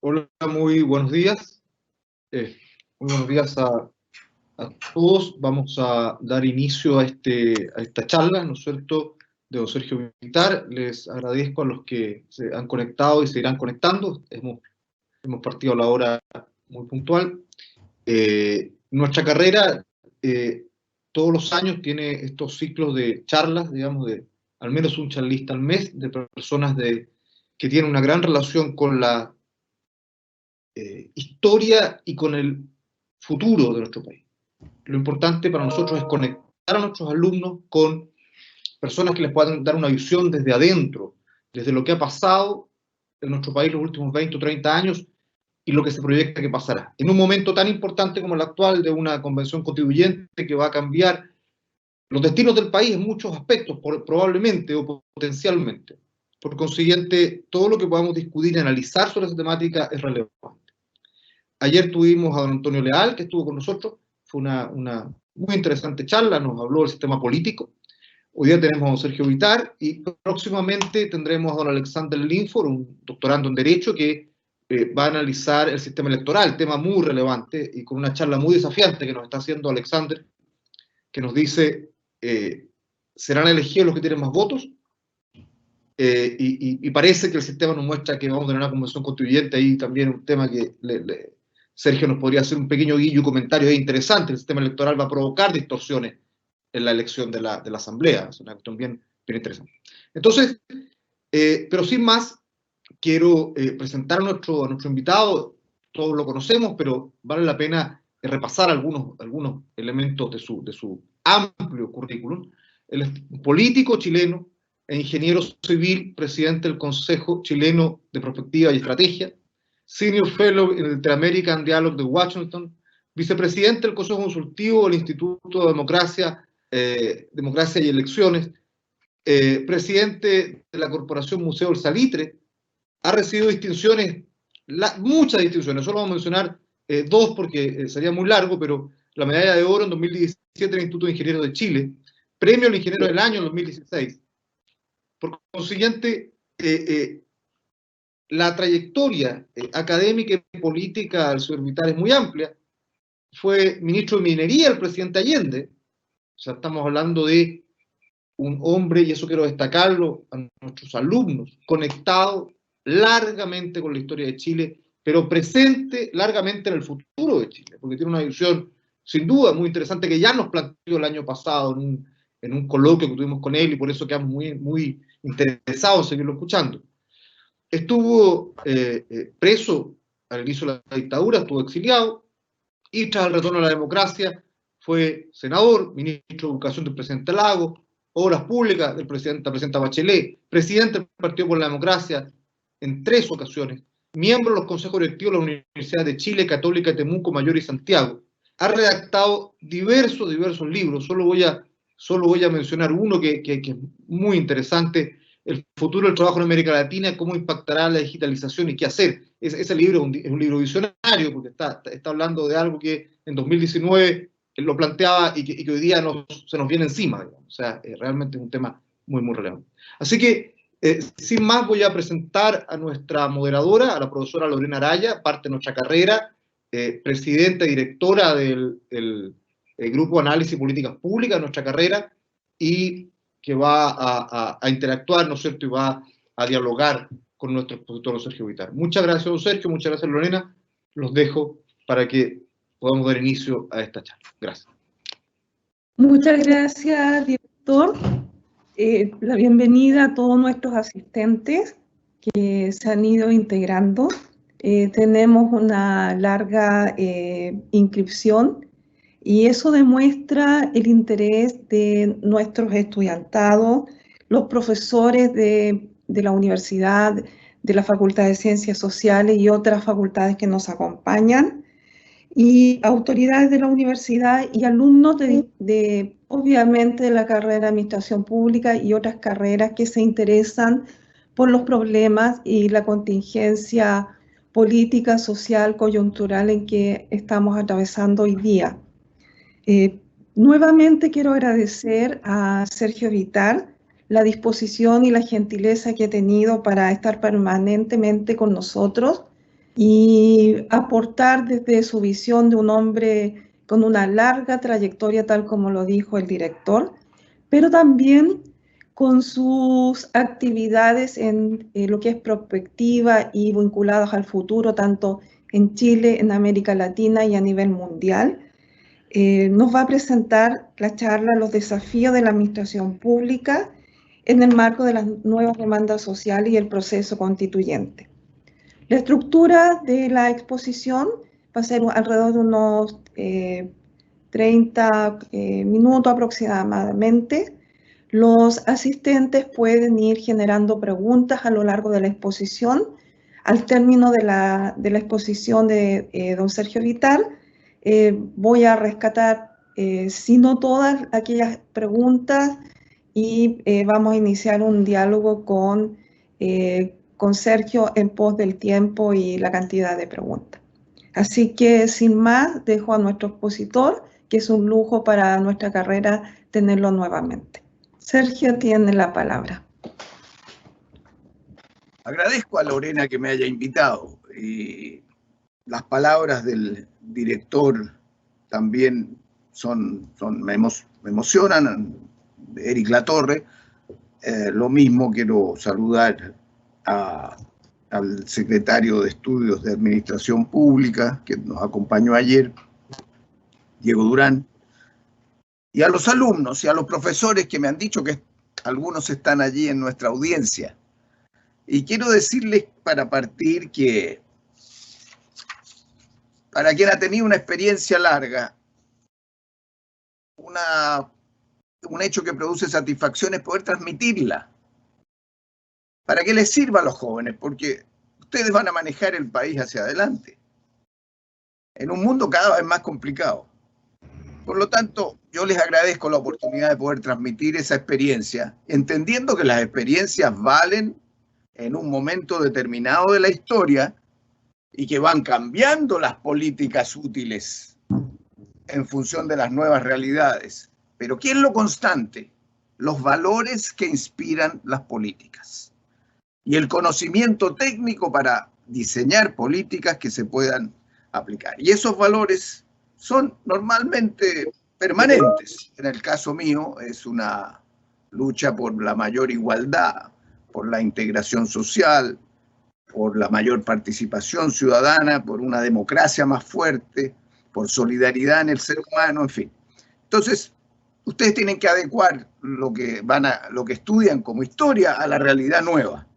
Hola, muy buenos días. Muy buenos días a todos. Vamos a dar inicio a esta charla, ¿no es cierto?, de don Sergio Villar. Les agradezco a los que se han conectado y se irán conectando. Hemos partido a la hora muy puntual. Nuestra carrera todos los años tiene estos ciclos de charlas, digamos, de al menos un charlista al mes, de personas que tienen una gran relación con la historia y con el futuro de nuestro país. Lo importante para nosotros es conectar a nuestros alumnos con personas que les puedan dar una visión desde adentro, desde lo que ha pasado en nuestro país los últimos 20 o 30 años y lo que se proyecta que pasará. En un momento tan importante como el actual de una convención constituyente que va a cambiar los destinos del país en muchos aspectos, probablemente o potencialmente. Por consiguiente, todo lo que podamos discutir y analizar sobre esa temática es relevante. Ayer tuvimos a don Antonio Leal, que estuvo con nosotros. Fue una muy interesante charla, nos habló del sistema político. Hoy día tenemos a don Sergio Villar y próximamente tendremos a don Alexander Linford, un doctorando en Derecho, que va a analizar el sistema electoral, tema muy relevante y con una charla muy desafiante que nos está haciendo Alexander, que nos dice, ¿serán elegidos los que tienen más votos? Y parece que el sistema nos muestra que vamos a tener una convención constituyente. Ahí también un tema que Sergio nos podría hacer un pequeño guillo y comentario interesante. El sistema electoral va a provocar distorsiones en la elección de la Asamblea. Es una cuestión bien interesante. Entonces, pero sin más, quiero presentar a nuestro invitado. Todos lo conocemos, pero vale la pena repasar algunos elementos de su amplio currículum. Él es un político chileno e ingeniero civil, presidente del Consejo Chileno de Prospectiva y Estrategia, Senior Fellow en el Inter-American Dialogue de Washington, vicepresidente del Consejo Consultivo del Instituto de Democracia y Elecciones, presidente de la Corporación Museo del Salitre. Ha recibido distinciones, muchas distinciones, solo vamos a mencionar dos porque sería muy largo, pero la medalla de oro en 2017 del Instituto de Ingenieros de Chile, premio al Ingeniero del Año en 2016. Por consiguiente, la trayectoria académica y política del señor Villar es muy amplia. Fue ministro de Minería del presidente Allende. O sea, estamos hablando de un hombre, y eso quiero destacarlo a nuestros alumnos, conectado largamente con la historia de Chile, pero presente largamente en el futuro de Chile, porque tiene una visión sin duda muy interesante que ya nos planteó el año pasado en un coloquio que tuvimos con él, y por eso quedamos muy interesados en seguirlo escuchando. Estuvo preso al inicio de la dictadura, estuvo exiliado, y tras el retorno a la democracia fue senador, ministro de Educación del presidente Lagos, Obras Públicas del la presidenta Bachelet, presidente del Partido por la Democracia en 3 ocasiones, miembro de los consejos directivos de las Universidades de Chile, Católica, Temuco, Mayor y Santiago. Ha redactado diversos libros. Solo voy a mencionar uno que es muy interesante: El futuro del trabajo en América Latina, cómo impactará la digitalización y qué hacer. Ese libro es un libro visionario, porque está hablando de algo que en 2019 lo planteaba y que hoy día se nos viene encima, digamos. O sea, realmente es un tema muy relevante. Así que, sin más, voy a presentar a nuestra moderadora, a la profesora Lorena Araya, parte de nuestra carrera, presidenta y directora del Grupo de Análisis y Políticas Públicas de nuestra carrera, y que va a interactuar, ¿no es cierto?, y va a dialogar con nuestro expositor Sergio Villar. Muchas gracias, don Sergio, muchas gracias, Lorena. Los dejo para que podamos dar inicio a esta charla. Gracias. Muchas gracias, director. La bienvenida a todos nuestros asistentes que se han ido integrando. Tenemos una larga inscripción y eso demuestra el interés de nuestros estudiantados, los profesores de la universidad, de la Facultad de Ciencias Sociales y otras facultades que nos acompañan, y autoridades de la universidad y alumnos obviamente de la carrera de Administración Pública y otras carreras que se interesan por los problemas y la contingencia política, social, coyuntural en que estamos atravesando hoy día. Nuevamente quiero agradecer a Sergio Villar la disposición y la gentileza que ha tenido para estar permanentemente con nosotros. y aportar desde su visión de un hombre con una larga trayectoria, tal como lo dijo el director, pero también con sus actividades en lo que es prospectiva y vinculados al futuro, tanto en Chile, en América Latina y a nivel mundial. Nos va a presentar la charla Los desafíos de la administración pública en el marco de las nuevas demandas sociales y el proceso constituyente. La estructura de la exposición va a ser alrededor de unos 30 minutos aproximadamente. Los asistentes pueden ir generando preguntas a lo largo de la exposición. Al término de la exposición de don Sergio Vitar, voy a rescatar, si no todas aquellas preguntas, y vamos a iniciar un diálogo con Sergio en pos del tiempo y la cantidad de preguntas. Así que, sin más, dejo a nuestro expositor, que es un lujo para nuestra carrera tenerlo nuevamente. Sergio tiene la palabra. Agradezco a Lorena que me haya invitado. Y las palabras del director también me emocionan, Eric Latorre. Lo mismo quiero saludar al secretario de Estudios de Administración Pública, que nos acompañó ayer, Diego Durán, y a los alumnos y a los profesores que me han dicho que algunos están allí en nuestra audiencia. Y quiero decirles para partir que para quien ha tenido una experiencia larga, un hecho que produce satisfacción es poder transmitirla. Para que les sirva a los jóvenes, porque ustedes van a manejar el país hacia adelante, en un mundo cada vez más complicado. Por lo tanto, yo les agradezco la oportunidad de poder transmitir esa experiencia, entendiendo que las experiencias valen en un momento determinado de la historia y que van cambiando las políticas útiles en función de las nuevas realidades. Pero ¿qué es lo constante? Los valores que inspiran las políticas y el conocimiento técnico para diseñar políticas que se puedan aplicar. Y esos valores son normalmente permanentes. En el caso mío es una lucha por la mayor igualdad, por la integración social, por la mayor participación ciudadana, por una democracia más fuerte, por solidaridad en el ser humano, en fin. Entonces, ustedes tienen que adecuar lo que estudian como historia a la realidad nueva.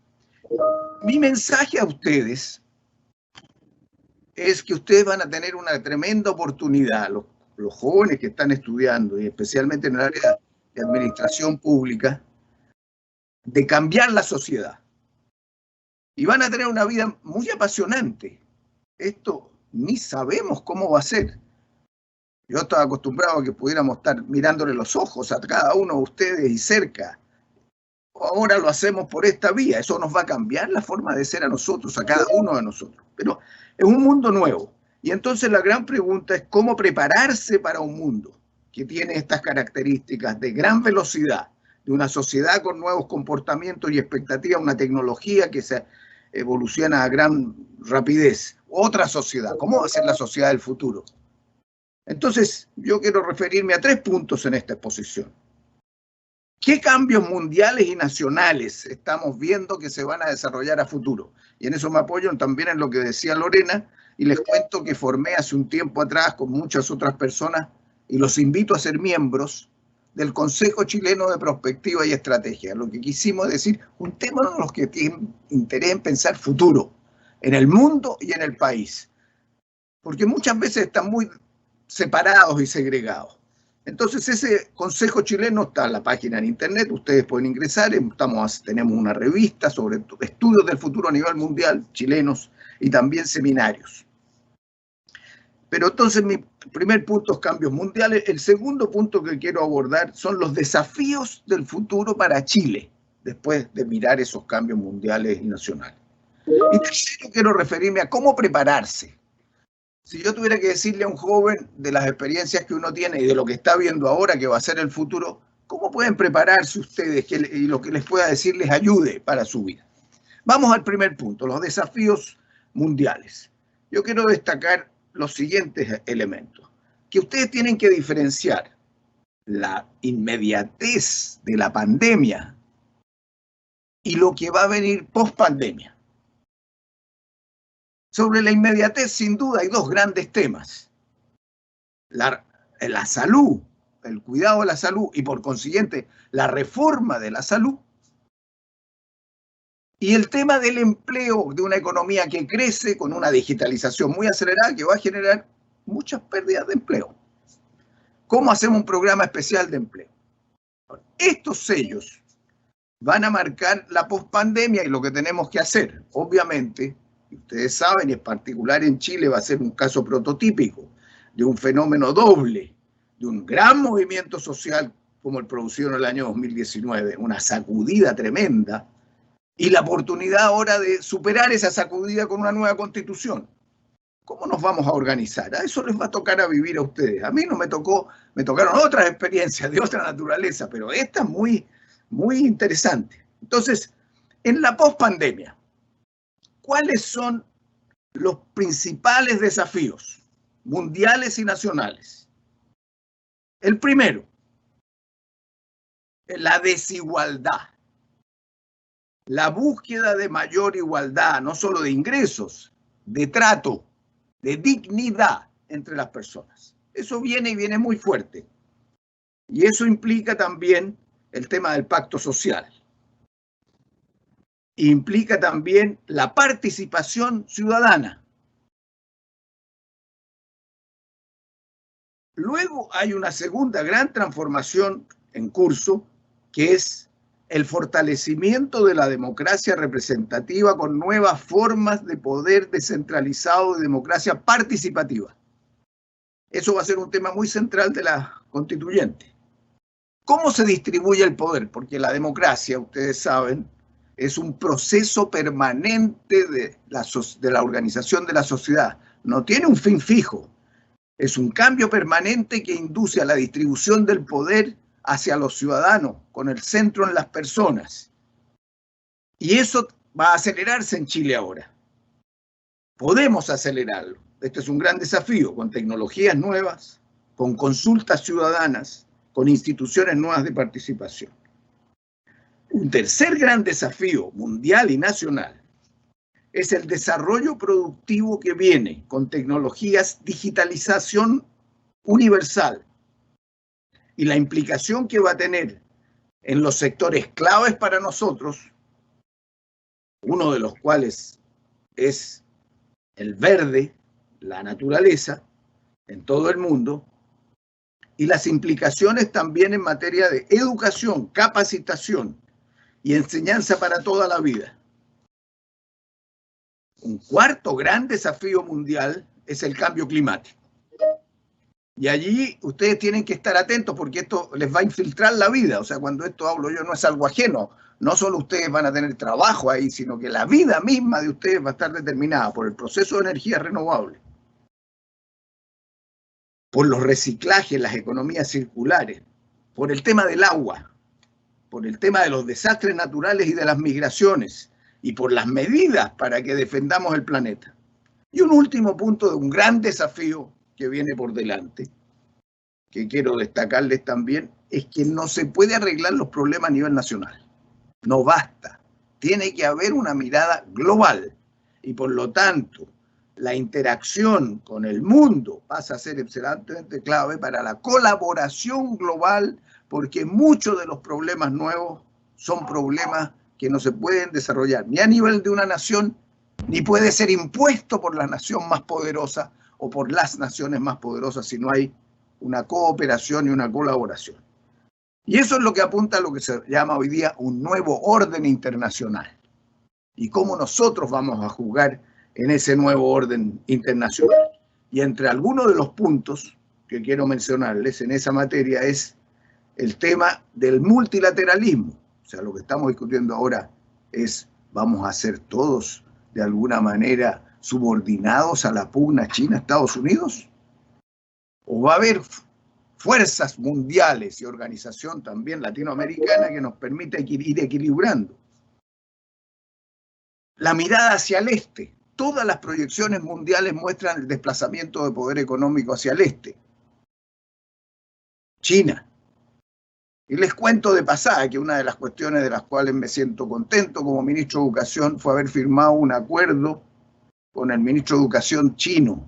Mi mensaje a ustedes es que ustedes van a tener una tremenda oportunidad, los jóvenes que están estudiando, y especialmente en el área de administración pública, de cambiar la sociedad. Y van a tener una vida muy apasionante. Esto ni sabemos cómo va a ser. Yo estaba acostumbrado a que pudiéramos estar mirándole los ojos a cada uno de ustedes y cerca. Ahora lo hacemos por esta vía. Eso nos va a cambiar la forma de ser a nosotros, a cada uno de nosotros. Pero es un mundo nuevo. Y entonces la gran pregunta es cómo prepararse para un mundo que tiene estas características de gran velocidad, de una sociedad con nuevos comportamientos y expectativas, una tecnología que se evoluciona a gran rapidez. Otra sociedad. ¿Cómo va a ser la sociedad del futuro? Entonces, yo quiero referirme a 3 puntos en esta exposición. ¿Qué cambios mundiales y nacionales estamos viendo que se van a desarrollar a futuro? Y en eso me apoyo también en lo que decía Lorena, y les cuento que formé hace un tiempo atrás con muchas otras personas, y los invito a ser miembros del Consejo Chileno de Prospectiva y Estrategia. Lo que quisimos decir, juntémonos los que tienen interés en pensar futuro, en el mundo y en el país. Porque muchas veces están muy separados y segregados. Entonces ese Consejo Chileno está en la página en internet, ustedes pueden ingresar, tenemos una revista sobre estudios del futuro a nivel mundial, chilenos, y también seminarios. Pero entonces mi primer punto es cambios mundiales. El segundo punto que quiero abordar son los desafíos del futuro para Chile, después de mirar esos cambios mundiales y nacionales. Y tercero, quiero referirme a cómo prepararse. Si yo tuviera que decirle a un joven de las experiencias que uno tiene y de lo que está viendo ahora que va a ser el futuro, ¿cómo pueden prepararse ustedes y lo que les pueda decir les ayude para su vida? Vamos al primer punto, los desafíos mundiales. Yo quiero destacar los siguientes elementos, que ustedes tienen que diferenciar la inmediatez de la pandemia y lo que va a venir post pandemia. Sobre la inmediatez, sin duda, hay dos grandes temas. La salud, el cuidado de la salud y por consiguiente la reforma de la salud. Y el tema del empleo, de una economía que crece con una digitalización muy acelerada que va a generar muchas pérdidas de empleo. ¿Cómo hacemos un programa especial de empleo? Estos sellos van a marcar la pospandemia y lo que tenemos que hacer. Obviamente, ustedes saben, y en particular en Chile va a ser un caso prototípico de un fenómeno doble, de un gran movimiento social como el producido en el año 2019, una sacudida tremenda, y la oportunidad ahora de superar esa sacudida con una nueva constitución. ¿Cómo nos vamos a organizar? A eso les va a tocar a vivir a ustedes. A mí no me tocó, me tocaron otras experiencias de otra naturaleza, pero esta es muy, muy interesante. Entonces, en la pospandemia, ¿cuáles son los principales desafíos mundiales y nacionales? El primero, la desigualdad. La búsqueda de mayor igualdad, no solo de ingresos, de trato, de dignidad entre las personas. Eso viene y viene muy fuerte. Y eso implica también el tema del pacto social. Implica también la participación ciudadana. Luego hay una segunda gran transformación en curso, que es el fortalecimiento de la democracia representativa con nuevas formas de poder descentralizado de democracia participativa. Eso va a ser un tema muy central de la constituyente. ¿Cómo se distribuye el poder? Porque la democracia, ustedes saben, es un proceso permanente de la organización de la sociedad. No tiene un fin fijo. Es un cambio permanente que induce a la distribución del poder hacia los ciudadanos, con el centro en las personas. Y eso va a acelerarse en Chile ahora. Podemos acelerarlo. Este es un gran desafío, con tecnologías nuevas, con consultas ciudadanas, con instituciones nuevas de participación. Un tercer gran desafío mundial y nacional es el desarrollo productivo que viene con tecnologías, digitalización universal, y la implicación que va a tener en los sectores claves para nosotros, uno de los cuales es el verde, la naturaleza, en todo el mundo, y las implicaciones también en materia de educación, capacitación y enseñanza para toda la vida. Un cuarto gran desafío mundial es el cambio climático. Y allí ustedes tienen que estar atentos porque esto les va a infiltrar la vida. O sea, cuando esto hablo yo no es algo ajeno. No solo ustedes van a tener trabajo ahí, sino que la vida misma de ustedes va a estar determinada por el proceso de energía renovable, por los reciclajes, las economías circulares, por el tema del agua, por el tema de los desastres naturales y de las migraciones, y por las medidas para que defendamos el planeta. Y un último punto de un gran desafío que viene por delante, que quiero destacarles también, es que no se puede arreglar los problemas a nivel nacional. No basta. Tiene que haber una mirada global. Y por lo tanto, la interacción con el mundo pasa a ser excelentemente clave para la colaboración global, porque muchos de los problemas nuevos son problemas que no se pueden desarrollar ni a nivel de una nación, ni puede ser impuesto por la nación más poderosa o por las naciones más poderosas si no hay una cooperación y una colaboración. Y eso es lo que apunta a lo que se llama hoy día un nuevo orden internacional. Y cómo nosotros vamos a jugar en ese nuevo orden internacional. Y entre algunos de los puntos que quiero mencionarles en esa materia es el tema del multilateralismo. O sea, lo que estamos discutiendo ahora es, ¿vamos a ser todos de alguna manera subordinados a la pugna China-Estados Unidos? ¿O va a haber fuerzas mundiales y organización también latinoamericana que nos permita ir equilibrando? La mirada hacia el este, todas las proyecciones mundiales muestran el desplazamiento de poder económico hacia el este. China. Y les cuento de pasada que una de las cuestiones de las cuales me siento contento como ministro de Educación fue haber firmado un acuerdo con el ministro de Educación chino.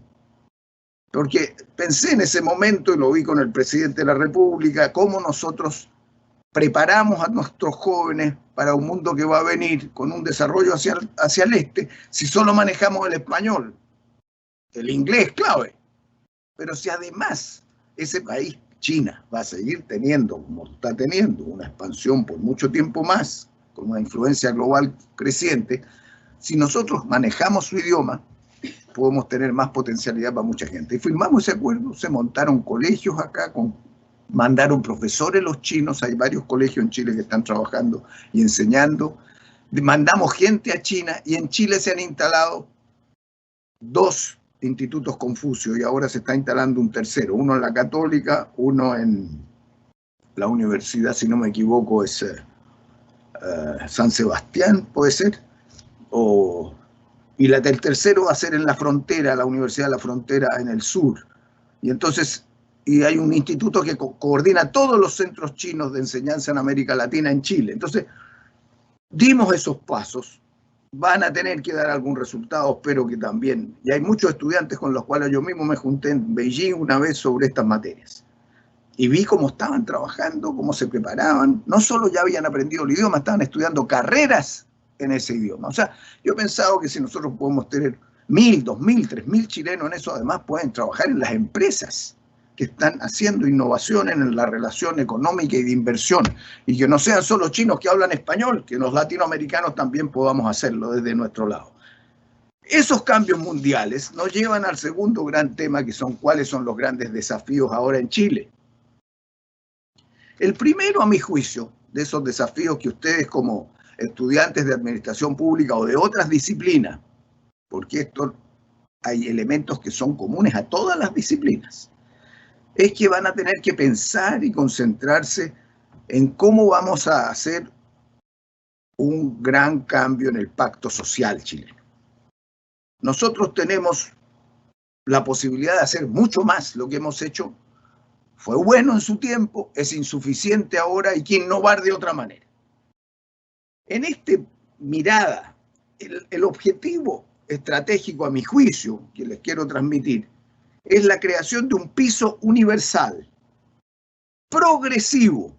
Porque pensé en ese momento, y lo vi con el presidente de la República, cómo nosotros preparamos a nuestros jóvenes para un mundo que va a venir con un desarrollo hacia el este, si solo manejamos el español. El inglés clave. Pero si además ese país, China, va a seguir teniendo, como está teniendo, una expansión por mucho tiempo más, con una influencia global creciente, si nosotros manejamos su idioma, podemos tener más potencialidad para mucha gente. Y firmamos ese acuerdo, se montaron colegios acá, mandaron profesores los chinos, hay varios colegios en Chile que están trabajando y enseñando, mandamos gente a China y en Chile se han instalado 2 institutos Confucio y ahora se está instalando un tercero, uno en la Católica, uno en la universidad, si no me equivoco, es San Sebastián, puede ser, y el tercero va a ser en la frontera, la Universidad de la Frontera en el sur. Y entonces, y hay un instituto que coordina todos los centros chinos de enseñanza en América Latina en Chile. Entonces, dimos esos pasos. Van a tener que dar algún resultado, espero que también. Y hay muchos estudiantes con los cuales yo mismo me junté en Beijing una vez sobre estas materias. Y vi cómo estaban trabajando, cómo se preparaban. No solo ya habían aprendido el idioma, estaban estudiando carreras en ese idioma. O sea, yo he pensado que si nosotros podemos tener 1.000, 2.000, 3.000 chilenos en eso, además pueden trabajar en las empresas que están haciendo innovación en la relación económica y de inversión, y que no sean solo chinos que hablan español, que los latinoamericanos también podamos hacerlo desde nuestro lado. Esos cambios mundiales nos llevan al segundo gran tema, que son cuáles son los grandes desafíos ahora en Chile. El primero, a mi juicio, de esos desafíos que ustedes como estudiantes de administración pública o de otras disciplinas, porque esto hay elementos que son comunes a todas las disciplinas, es que van a tener que pensar y concentrarse en cómo vamos a hacer un gran cambio en el pacto social chileno. Nosotros tenemos la posibilidad de hacer mucho más. Lo que hemos hecho fue bueno en su tiempo, es insuficiente ahora, hay que innovar de otra manera. En esta mirada, el objetivo estratégico, a mi juicio, que les quiero transmitir, es la creación de un piso universal, progresivo,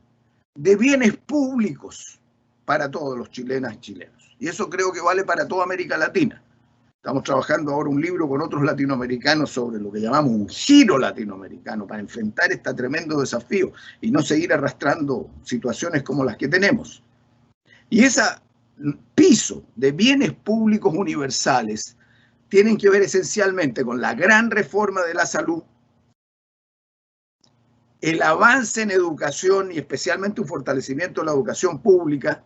de bienes públicos para todos los chilenas y chilenos. Y eso creo que vale para toda América Latina. Estamos trabajando ahora un libro con otros latinoamericanos sobre lo que llamamos un giro latinoamericano para enfrentar este tremendo desafío y no seguir arrastrando situaciones como las que tenemos. Y ese piso de bienes públicos universales tienen que ver esencialmente con la gran reforma de la salud, el avance en educación y especialmente un fortalecimiento de la educación pública,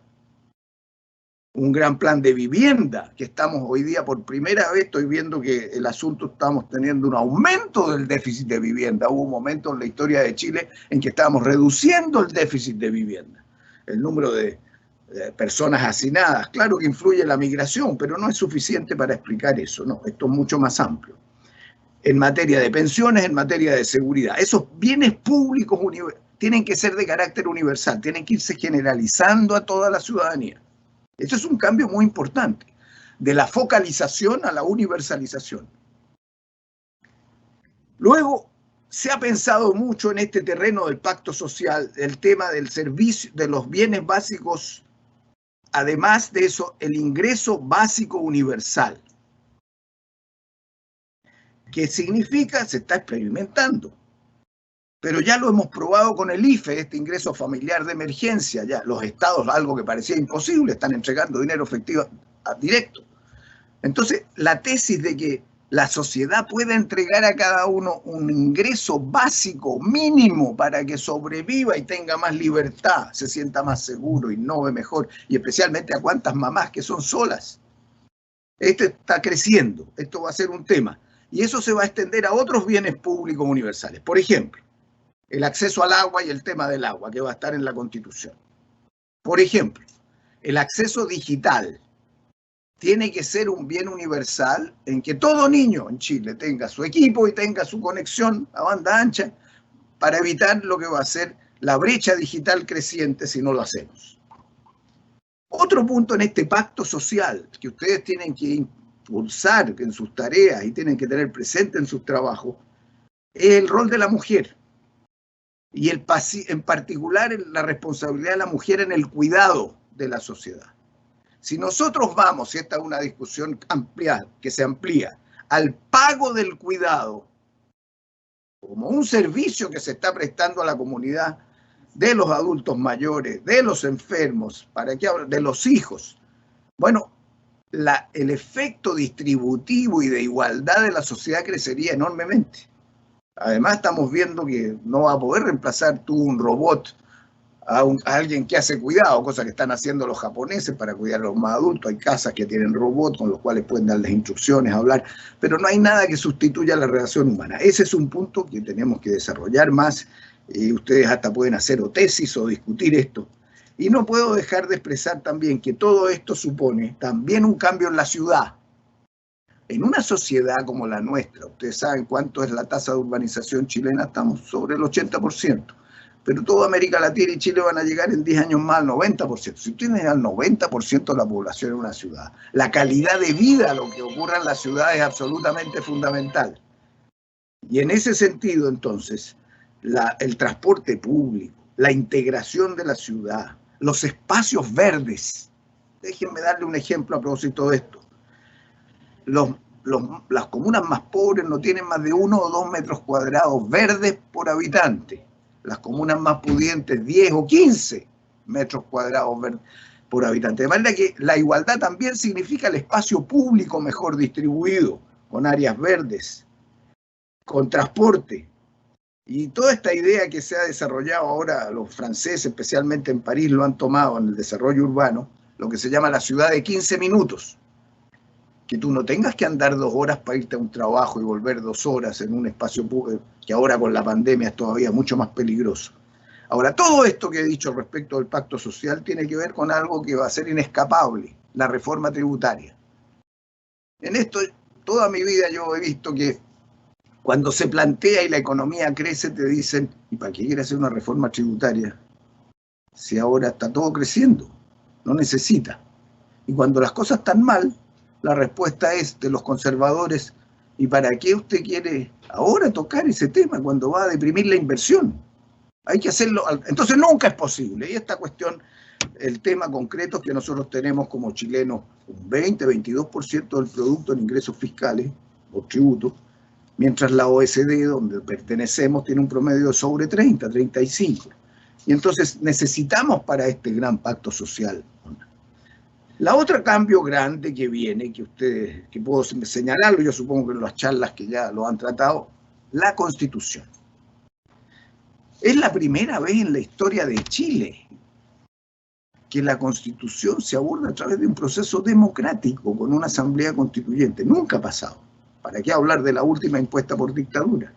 un gran plan de vivienda, que estamos hoy día por primera vez, estoy viendo que el asunto estamos teniendo un aumento del déficit de vivienda. Hubo un momento en la historia de Chile en que estábamos reduciendo el déficit de vivienda, el número de personas hacinadas. Claro que influye la migración, pero no es suficiente para explicar eso, no, esto es mucho más amplio. En materia de pensiones, en materia de seguridad, esos bienes públicos tienen que ser de carácter universal, tienen que irse generalizando a toda la ciudadanía. Esto es un cambio muy importante, de la focalización a la universalización. Luego, se ha pensado mucho en este terreno del pacto social, el tema del servicio, de los bienes básicos, además de eso, el ingreso básico universal. ¿Qué significa? Se está experimentando. Pero ya lo hemos probado con el IFE, este ingreso familiar de emergencia. Ya los estados, algo que parecía imposible, están entregando dinero efectivo directo. Entonces, la tesis de que la sociedad pueda entregar a cada uno un ingreso básico mínimo para que sobreviva y tenga más libertad, se sienta más seguro, innove mejor, y especialmente a cuántas mamás que son solas. Esto está creciendo, esto va a ser un tema. Y eso se va a extender a otros bienes públicos universales. Por ejemplo, el acceso al agua y el tema del agua, que va a estar en la Constitución. Por ejemplo, el acceso digital. tiene que ser un bien universal en que todo niño en Chile tenga su equipo y tenga su conexión a banda ancha para evitar lo que va a ser la brecha digital creciente si no lo hacemos. Otro punto en este pacto social que ustedes tienen que impulsar en sus tareas y tienen que tener presente en sus trabajos es el rol de la mujer y en particular la responsabilidad de la mujer en el cuidado de la sociedad. Si nosotros vamos, y esta es una discusión amplia, que se amplía, al pago del cuidado como un servicio que se está prestando a la comunidad de los adultos mayores, de los enfermos, ¿para qué hablar? De los hijos. Bueno, el efecto distributivo y de igualdad de la sociedad crecería enormemente. Además, estamos viendo que no va a poder reemplazar tú un robot a alguien que hace cuidado, cosa que están haciendo los japoneses para cuidar a los más adultos. Hay casas que tienen robots con los cuales pueden darles instrucciones, hablar, pero no hay nada que sustituya la relación humana. Ese es un punto que tenemos que desarrollar más. Ustedes hasta pueden hacer o tesis o discutir esto. Y no puedo dejar de expresar también que todo esto supone también un cambio en la ciudad. En una sociedad como la nuestra, ustedes saben cuánto es la tasa de urbanización chilena, estamos sobre el 80%. Pero toda América Latina y Chile van a llegar en 10 años más al 90%. Si tienes al 90% de la población en una ciudad, la calidad de vida, lo que ocurre en la ciudad es absolutamente fundamental. Y en ese sentido, entonces, el transporte público, la integración de la ciudad, los espacios verdes. Déjenme darle un ejemplo a propósito de esto. Las comunas más pobres no tienen más de 1 o 2 metros cuadrados verdes por habitante. Las comunas más pudientes, 10 o 15 metros cuadrados por habitante. De manera que la igualdad también significa el espacio público mejor distribuido, con áreas verdes, con transporte. Y toda esta idea que se ha desarrollado ahora, los franceses, especialmente en París, lo han tomado en el desarrollo urbano, lo que se llama la ciudad de 15 minutos. Que tú no tengas que andar 2 horas para irte a un trabajo y volver 2 horas en un espacio público, que ahora con la pandemia es todavía mucho más peligroso. Ahora, todo esto que he dicho respecto del pacto social tiene que ver con algo que va a ser inescapable, la reforma tributaria. En esto, toda mi vida yo he visto que cuando se plantea y la economía crece, te dicen, ¿y para qué quiere hacer una reforma tributaria? Si ahora está todo creciendo, no necesita. Y cuando las cosas están mal, la respuesta es de los conservadores, ¿y para qué usted quiere ahora tocar ese tema cuando va a deprimir la inversión? Hay que hacerlo, entonces nunca es posible. Y esta cuestión, el tema concreto es que nosotros tenemos como chilenos un 20-22% del producto en ingresos fiscales o tributos, mientras la OECD, donde pertenecemos, tiene un promedio de sobre 30-35. Y entonces necesitamos para este gran pacto social. La otra cambio grande que viene, que puedo señalarlo, yo supongo que en las charlas que ya lo han tratado, la Constitución. Es la primera vez en la historia de Chile que la Constitución se aborda a través de un proceso democrático con una asamblea constituyente. Nunca ha pasado. ¿Para qué hablar de la última impuesta por dictadura?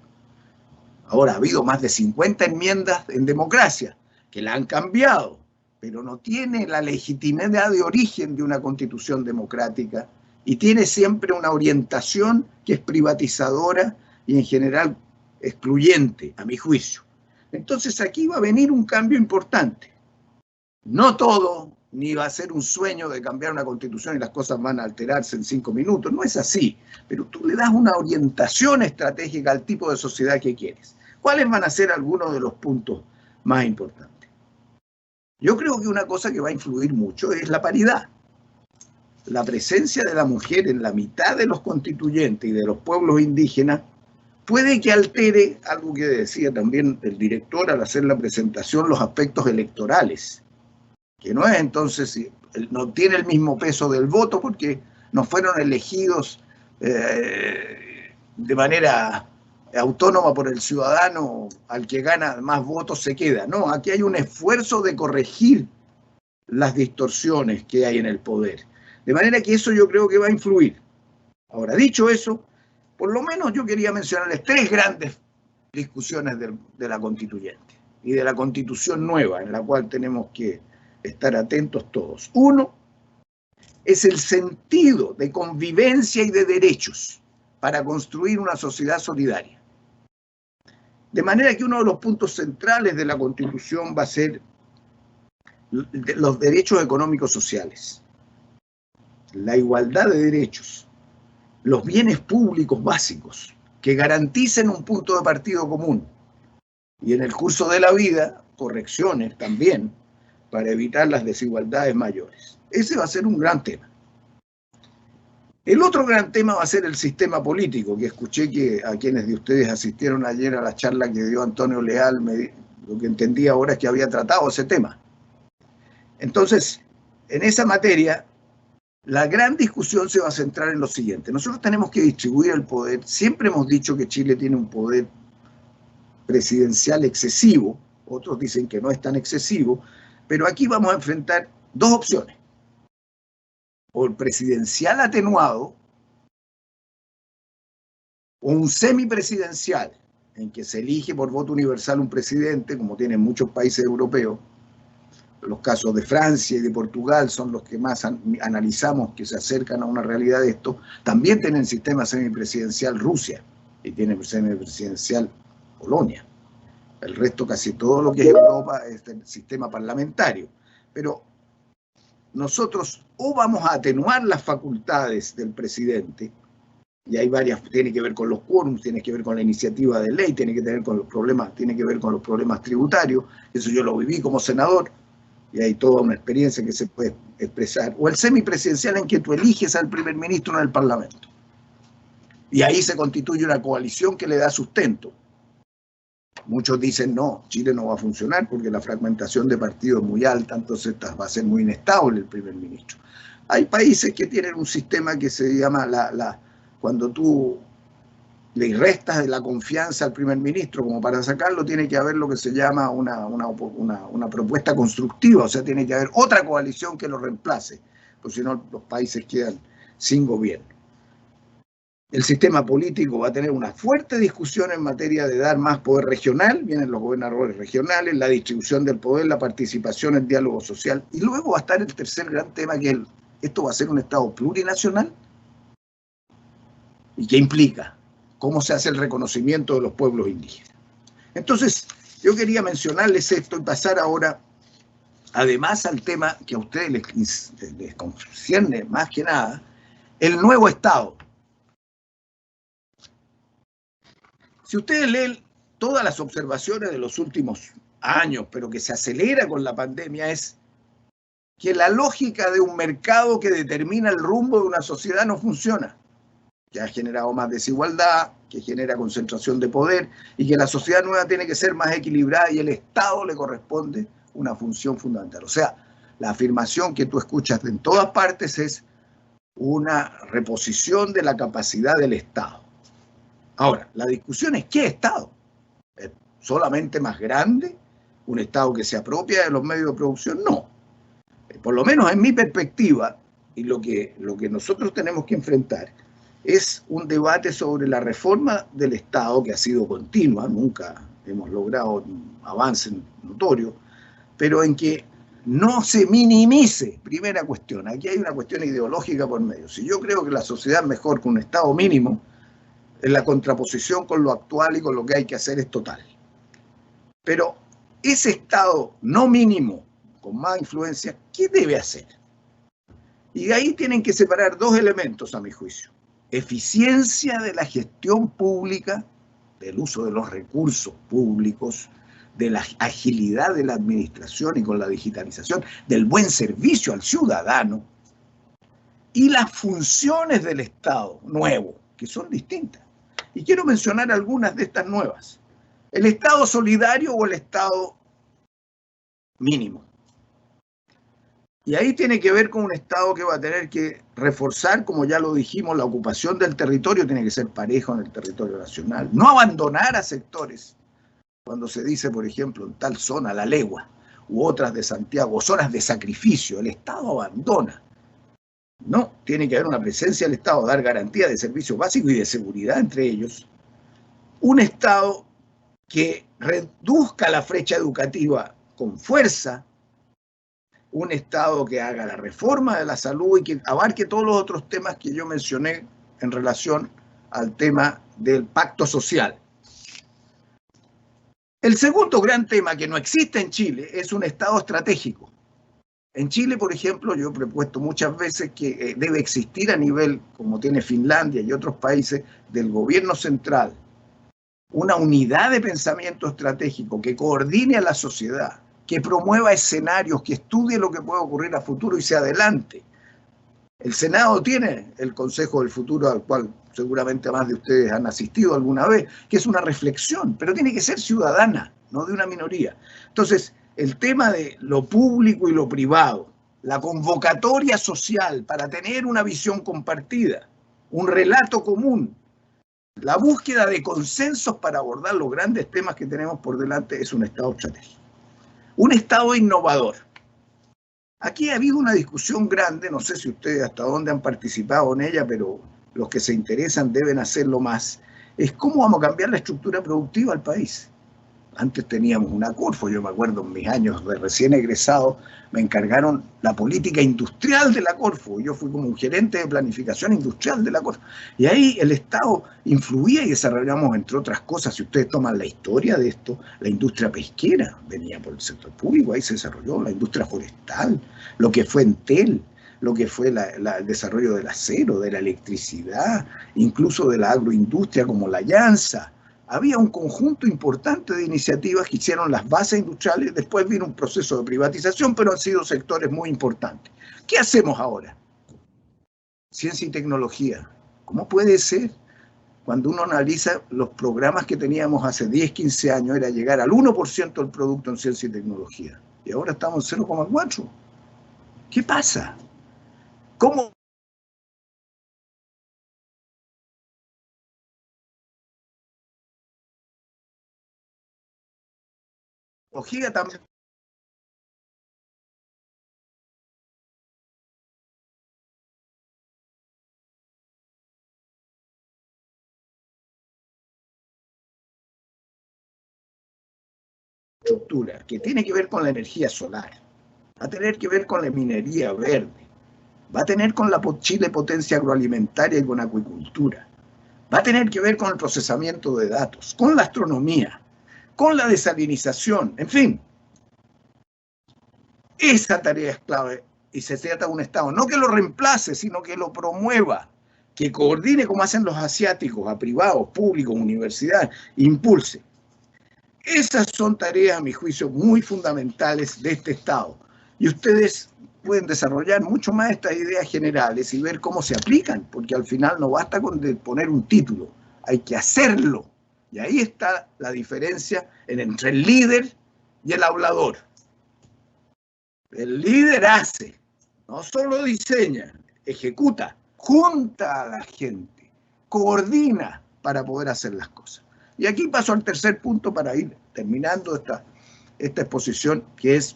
Ahora ha habido más de 50 enmiendas en democracia que la han cambiado, pero no tiene la legitimidad de origen de una constitución democrática y tiene siempre una orientación que es privatizadora y en general excluyente, a mi juicio. Entonces aquí va a venir un cambio importante. No todo, ni va a ser un sueño de cambiar una constitución y las cosas van a alterarse en 5 minutos, no es así, pero tú le das una orientación estratégica al tipo de sociedad que quieres. ¿Cuáles van a ser algunos de los puntos más importantes? Yo creo que una cosa que va a influir mucho es la paridad. La presencia de la mujer en la mitad de los constituyentes y de los pueblos indígenas puede que altere, algo que decía también el director al hacer la presentación, los aspectos electorales, que no es entonces, no tiene el mismo peso del voto porque no fueron elegidos de manera autónoma por el ciudadano, al que gana más votos se queda. No, aquí hay un esfuerzo de corregir las distorsiones que hay en el poder. De manera que eso yo creo que va a influir. Ahora, dicho eso, por lo menos yo quería mencionarles 3 grandes discusiones de la constituyente y de la constitución nueva, en la cual tenemos que estar atentos todos. Uno, es el sentido de convivencia y de derechos para construir una sociedad solidaria. De manera que uno de los puntos centrales de la Constitución va a ser los derechos económicos sociales, la igualdad de derechos, los bienes públicos básicos que garanticen un punto de partida común y en el curso de la vida correcciones también para evitar las desigualdades mayores. Ese va a ser un gran tema. El otro gran tema va a ser el sistema político, que escuché que a quienes de ustedes asistieron ayer a la charla que dio Antonio Leal, lo que entendí ahora es que había tratado ese tema. Entonces, en esa materia, la gran discusión se va a centrar en lo siguiente. Nosotros tenemos que distribuir el poder. Siempre hemos dicho que Chile tiene un poder presidencial excesivo. Otros dicen que no es tan excesivo. Pero aquí vamos a enfrentar dos opciones. O el presidencial atenuado, o un semipresidencial, en que se elige por voto universal un presidente, como tienen muchos países europeos. Los casos de Francia y de Portugal son los que más analizamos que se acercan a una realidad de esto. También tienen sistema semipresidencial Rusia y tiene semipresidencial Polonia. El resto, casi todo lo que es Europa, es el sistema parlamentario. Pero nosotros o vamos a atenuar las facultades del presidente, y hay varias, tiene que ver con los quórums, tiene que ver con la iniciativa de ley, tiene que ver con los problemas tributarios. Eso yo lo viví como senador. Y hay toda una experiencia que se puede expresar. O el semipresidencial en que tú eliges al primer ministro en el Parlamento. Y ahí se constituye una coalición que le da sustento. Muchos dicen, no, Chile no va a funcionar porque la fragmentación de partidos es muy alta, entonces va a ser muy inestable el primer ministro. Hay países que tienen un sistema que se llama cuando tú le restas la confianza al primer ministro, como para sacarlo tiene que haber lo que se llama una propuesta constructiva, o sea, tiene que haber otra coalición que lo reemplace, porque si no los países quedan sin gobierno. El sistema político va a tener una fuerte discusión en materia de dar más poder regional, vienen los gobernadores regionales, la distribución del poder, la participación, el diálogo social, y luego va a estar el tercer gran tema, que esto va a ser un Estado plurinacional. ¿Y qué implica? ¿Cómo se hace el reconocimiento de los pueblos indígenas? Entonces, yo quería mencionarles esto y pasar ahora, además, al tema que a ustedes les concierne más que nada, el nuevo Estado. Si ustedes leen todas las observaciones de los últimos años, pero que se acelera con la pandemia, es que la lógica de un mercado que determina el rumbo de una sociedad no funciona, que ha generado más desigualdad, que genera concentración de poder y que la sociedad nueva tiene que ser más equilibrada y el Estado le corresponde una función fundamental. O sea, la afirmación que tú escuchas en todas partes es una reposición de la capacidad del Estado. Ahora, la discusión es ¿qué Estado? ¿Es solamente más grande? ¿Un Estado que se apropia de los medios de producción? No. Por lo menos en mi perspectiva, y lo que nosotros tenemos que enfrentar es un debate sobre la reforma del Estado que ha sido continua, nunca hemos logrado un avance notorio, pero en que no se minimice. Primera cuestión, aquí hay una cuestión ideológica por medio. Si yo creo que la sociedad es mejor que un Estado mínimo, la contraposición con lo actual y con lo que hay que hacer es total. Pero ese Estado no mínimo, con más influencia, ¿qué debe hacer? Y ahí tienen que separar dos elementos, a mi juicio. Eficiencia de la gestión pública, del uso de los recursos públicos, de la agilidad de la administración y con la digitalización, del buen servicio al ciudadano, y las funciones del Estado nuevo, que son distintas. Y quiero mencionar algunas de estas nuevas. El Estado solidario o el Estado mínimo. Y ahí tiene que ver con un Estado que va a tener que reforzar, como ya lo dijimos, la ocupación del territorio tiene que ser parejo en el territorio nacional. No abandonar a sectores. Cuando se dice, por ejemplo, en tal zona, La Legua, u otras de Santiago, o zonas de sacrificio, el Estado abandona. No, tiene que haber una presencia del Estado, dar garantía de servicios básicos y de seguridad entre ellos. Un Estado que reduzca la brecha educativa con fuerza, un Estado que haga la reforma de la salud y que abarque todos los otros temas que yo mencioné en relación al tema del pacto social. El segundo gran tema que no existe en Chile es un Estado estratégico. En Chile, por ejemplo, yo he propuesto muchas veces que debe existir a nivel, como tiene Finlandia y otros países, del gobierno central, una unidad de pensamiento estratégico que coordine a la sociedad, que promueva escenarios, que estudie lo que puede ocurrir a futuro y se adelante. El Senado tiene el Consejo del Futuro, al cual seguramente más de ustedes han asistido alguna vez, que es una reflexión, pero tiene que ser ciudadana, no de una minoría. Entonces, el tema de lo público y lo privado, la convocatoria social para tener una visión compartida, un relato común, la búsqueda de consensos para abordar los grandes temas que tenemos por delante es un Estado estratégico. Un Estado innovador. Aquí ha habido una discusión grande, no sé si ustedes hasta dónde han participado en ella, pero los que se interesan deben hacerlo más, es cómo vamos a cambiar la estructura productiva del país. Antes teníamos una Corfo, yo me acuerdo en mis años de recién egresado, me encargaron la política industrial de la Corfo, yo fui como un gerente de planificación industrial de la Corfo, y ahí el Estado influía y desarrollamos, entre otras cosas, si ustedes toman la historia de esto, la industria pesquera venía por el sector público, ahí se desarrolló la industria forestal, lo que fue Entel, lo que fue el desarrollo del acero, de la electricidad, incluso de la agroindustria como la llanza. Había un conjunto importante de iniciativas que hicieron las bases industriales, después vino un proceso de privatización, pero han sido sectores muy importantes. ¿Qué hacemos ahora? Ciencia y tecnología. ¿Cómo puede ser? Cuando uno analiza los programas que teníamos hace 10, 15 años, era llegar al 1% del producto en ciencia y tecnología. Y ahora estamos en 0,4%. ¿Qué pasa? ¿Cómo? También. Estructura que tiene que ver con la energía solar, va a tener que ver con la minería verde, va a tener con la Chile potencia agroalimentaria y con acuicultura, va a tener que ver con el procesamiento de datos, con la astronomía, con la desalinización, en fin. Esa tarea es clave y se trata de un Estado, no que lo reemplace, sino que lo promueva, que coordine como hacen los asiáticos, a privados, públicos, universidades, impulse. Esas son tareas, a mi juicio, muy fundamentales de este Estado. Y ustedes pueden desarrollar mucho más estas ideas generales y ver cómo se aplican, porque al final no basta con poner un título, hay que hacerlo. Y ahí está la diferencia entre el líder y el hablador. El líder hace, no solo diseña, ejecuta, junta a la gente, coordina para poder hacer las cosas. Y aquí paso al tercer punto para ir terminando esta exposición, que es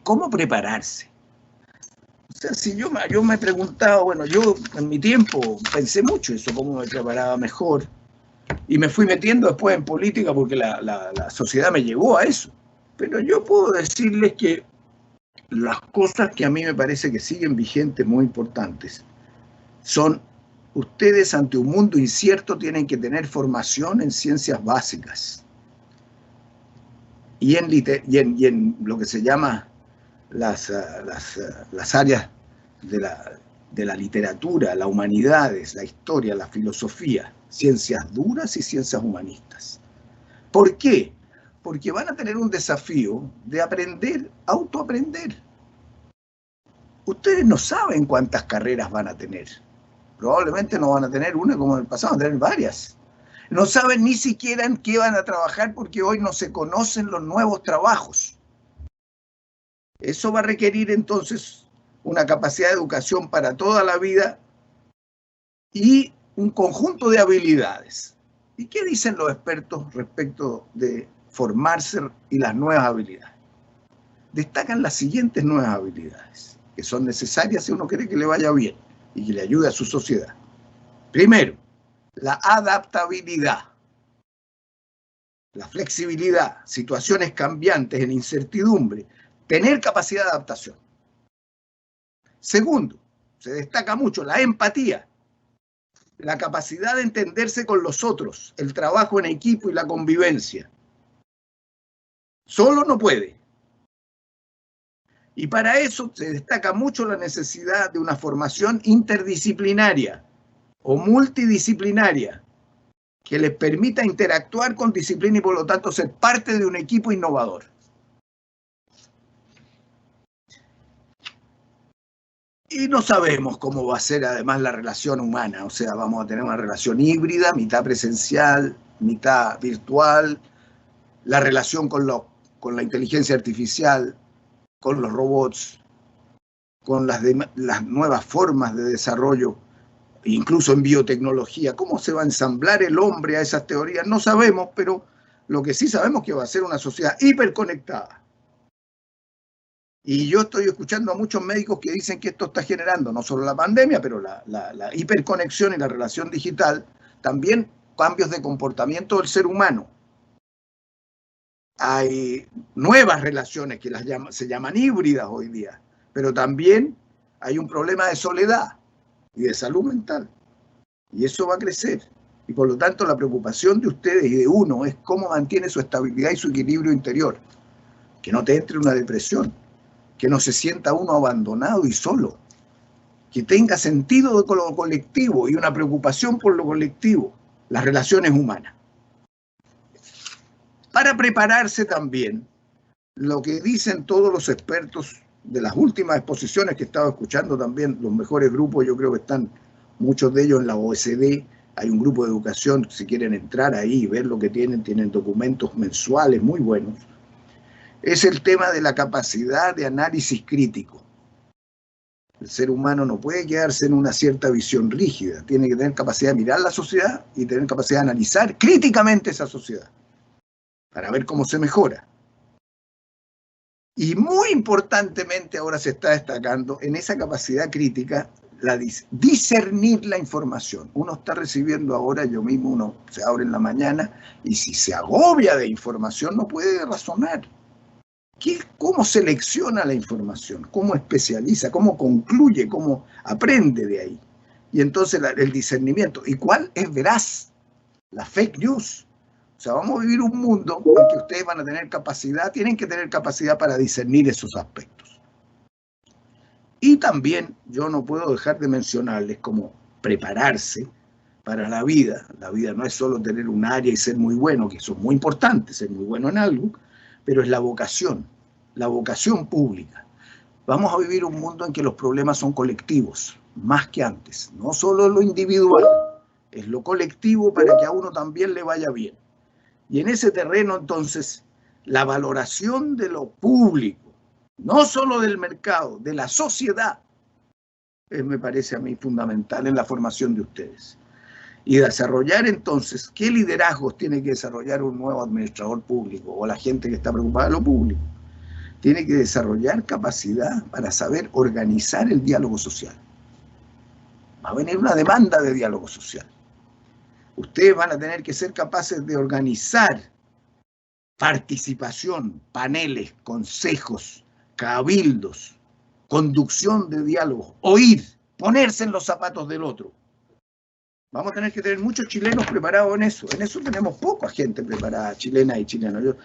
cómo prepararse. O sea, si yo me he preguntado, bueno, yo en mi tiempo pensé mucho eso, cómo me preparaba mejor, y me fui metiendo después en política porque la sociedad me llevó a eso. Pero yo puedo decirles que las cosas que a mí me parece que siguen vigentes muy importantes son: ustedes ante un mundo incierto tienen que tener formación en ciencias básicas y en lo que se llama las áreas de la literatura, las humanidades, la historia, la filosofía, ciencias duras y ciencias humanistas. ¿Por qué? Porque van a tener un desafío de aprender, autoaprender. Ustedes no saben cuántas carreras van a tener. Probablemente no van a tener una como en el pasado, van a tener varias. No saben ni siquiera en qué van a trabajar porque hoy no se conocen los nuevos trabajos. Eso va a requerir entonces una capacidad de educación para toda la vida y un conjunto de habilidades. ¿Y qué dicen los expertos respecto de formarse y las nuevas habilidades? Destacan las siguientes nuevas habilidades que son necesarias si uno quiere que le vaya bien y que le ayude a su sociedad. Primero, la adaptabilidad, la flexibilidad, situaciones cambiantes en incertidumbre, tener capacidad de adaptación. Segundo, se destaca mucho la empatía, la capacidad de entenderse con los otros, el trabajo en equipo y la convivencia. Solo no puede. Y para eso se destaca mucho la necesidad de una formación interdisciplinaria o multidisciplinaria que les permita interactuar con disciplina y por lo tanto ser parte de un equipo innovador. Y no sabemos cómo va a ser además la relación humana, o sea, vamos a tener una relación híbrida, mitad presencial, mitad virtual, la relación con la inteligencia artificial, con los robots, con las nuevas formas de desarrollo, incluso en biotecnología. ¿Cómo se va a ensamblar el hombre a esas teorías? No sabemos, pero lo que sí sabemos es que va a ser una sociedad hiperconectada. Y yo estoy escuchando a muchos médicos que dicen que esto está generando no solo la pandemia, pero la hiperconexión y la relación digital, también cambios de comportamiento del ser humano. Hay nuevas relaciones que se llaman híbridas hoy día, pero también hay un problema de soledad y de salud mental. Y eso va a crecer. Y por lo tanto la preocupación de ustedes y de uno es cómo mantiene su estabilidad y su equilibrio interior. Que no te entre una depresión. Que no se sienta uno abandonado y solo, que tenga sentido con lo colectivo y una preocupación por lo colectivo, las relaciones humanas. Para prepararse también, lo que dicen todos los expertos de las últimas exposiciones que he estado escuchando también, los mejores grupos, yo creo que están muchos de ellos en la OECD, hay un grupo de educación, si quieren entrar ahí y ver lo que tienen documentos mensuales muy buenos, es el tema de la capacidad de análisis crítico. El ser humano no puede quedarse en una cierta visión rígida, tiene que tener capacidad de mirar la sociedad y tener capacidad de analizar críticamente esa sociedad, para ver cómo se mejora. Y muy importantemente ahora se está destacando en esa capacidad crítica discernir la información. Uno está recibiendo ahora, yo mismo, uno se abre en la mañana y si se agobia de información no puede razonar. ¿Cómo selecciona la información? ¿Cómo especializa? ¿Cómo concluye? ¿Cómo aprende de ahí? Y entonces el discernimiento. ¿Y cuál es veraz? La fake news. O sea, vamos a vivir un mundo en que ustedes van a tener capacidad, tienen que tener capacidad para discernir esos aspectos. Y también yo no puedo dejar de mencionarles cómo prepararse para la vida. La vida no es solo tener un área y ser muy bueno, que eso es muy importante, ser muy bueno en algo, pero es la vocación pública. Vamos a vivir un mundo en que los problemas son colectivos, más que antes. No solo lo individual, es lo colectivo para que a uno también le vaya bien. Y en ese terreno, entonces, la valoración de lo público, no solo del mercado, de la sociedad, me parece a mí fundamental en la formación de ustedes. Y desarrollar entonces, ¿qué liderazgos tiene que desarrollar un nuevo administrador público o la gente que está preocupada de lo público? Tiene que desarrollar capacidad para saber organizar el diálogo social. Va a venir una demanda de diálogo social. Ustedes van a tener que ser capaces de organizar participación, paneles, consejos, cabildos, conducción de diálogo, oír, ponerse en los zapatos del otro. Vamos a tener que tener muchos chilenos preparados en eso. En eso tenemos poca gente preparada, chilena y chilenos. Yo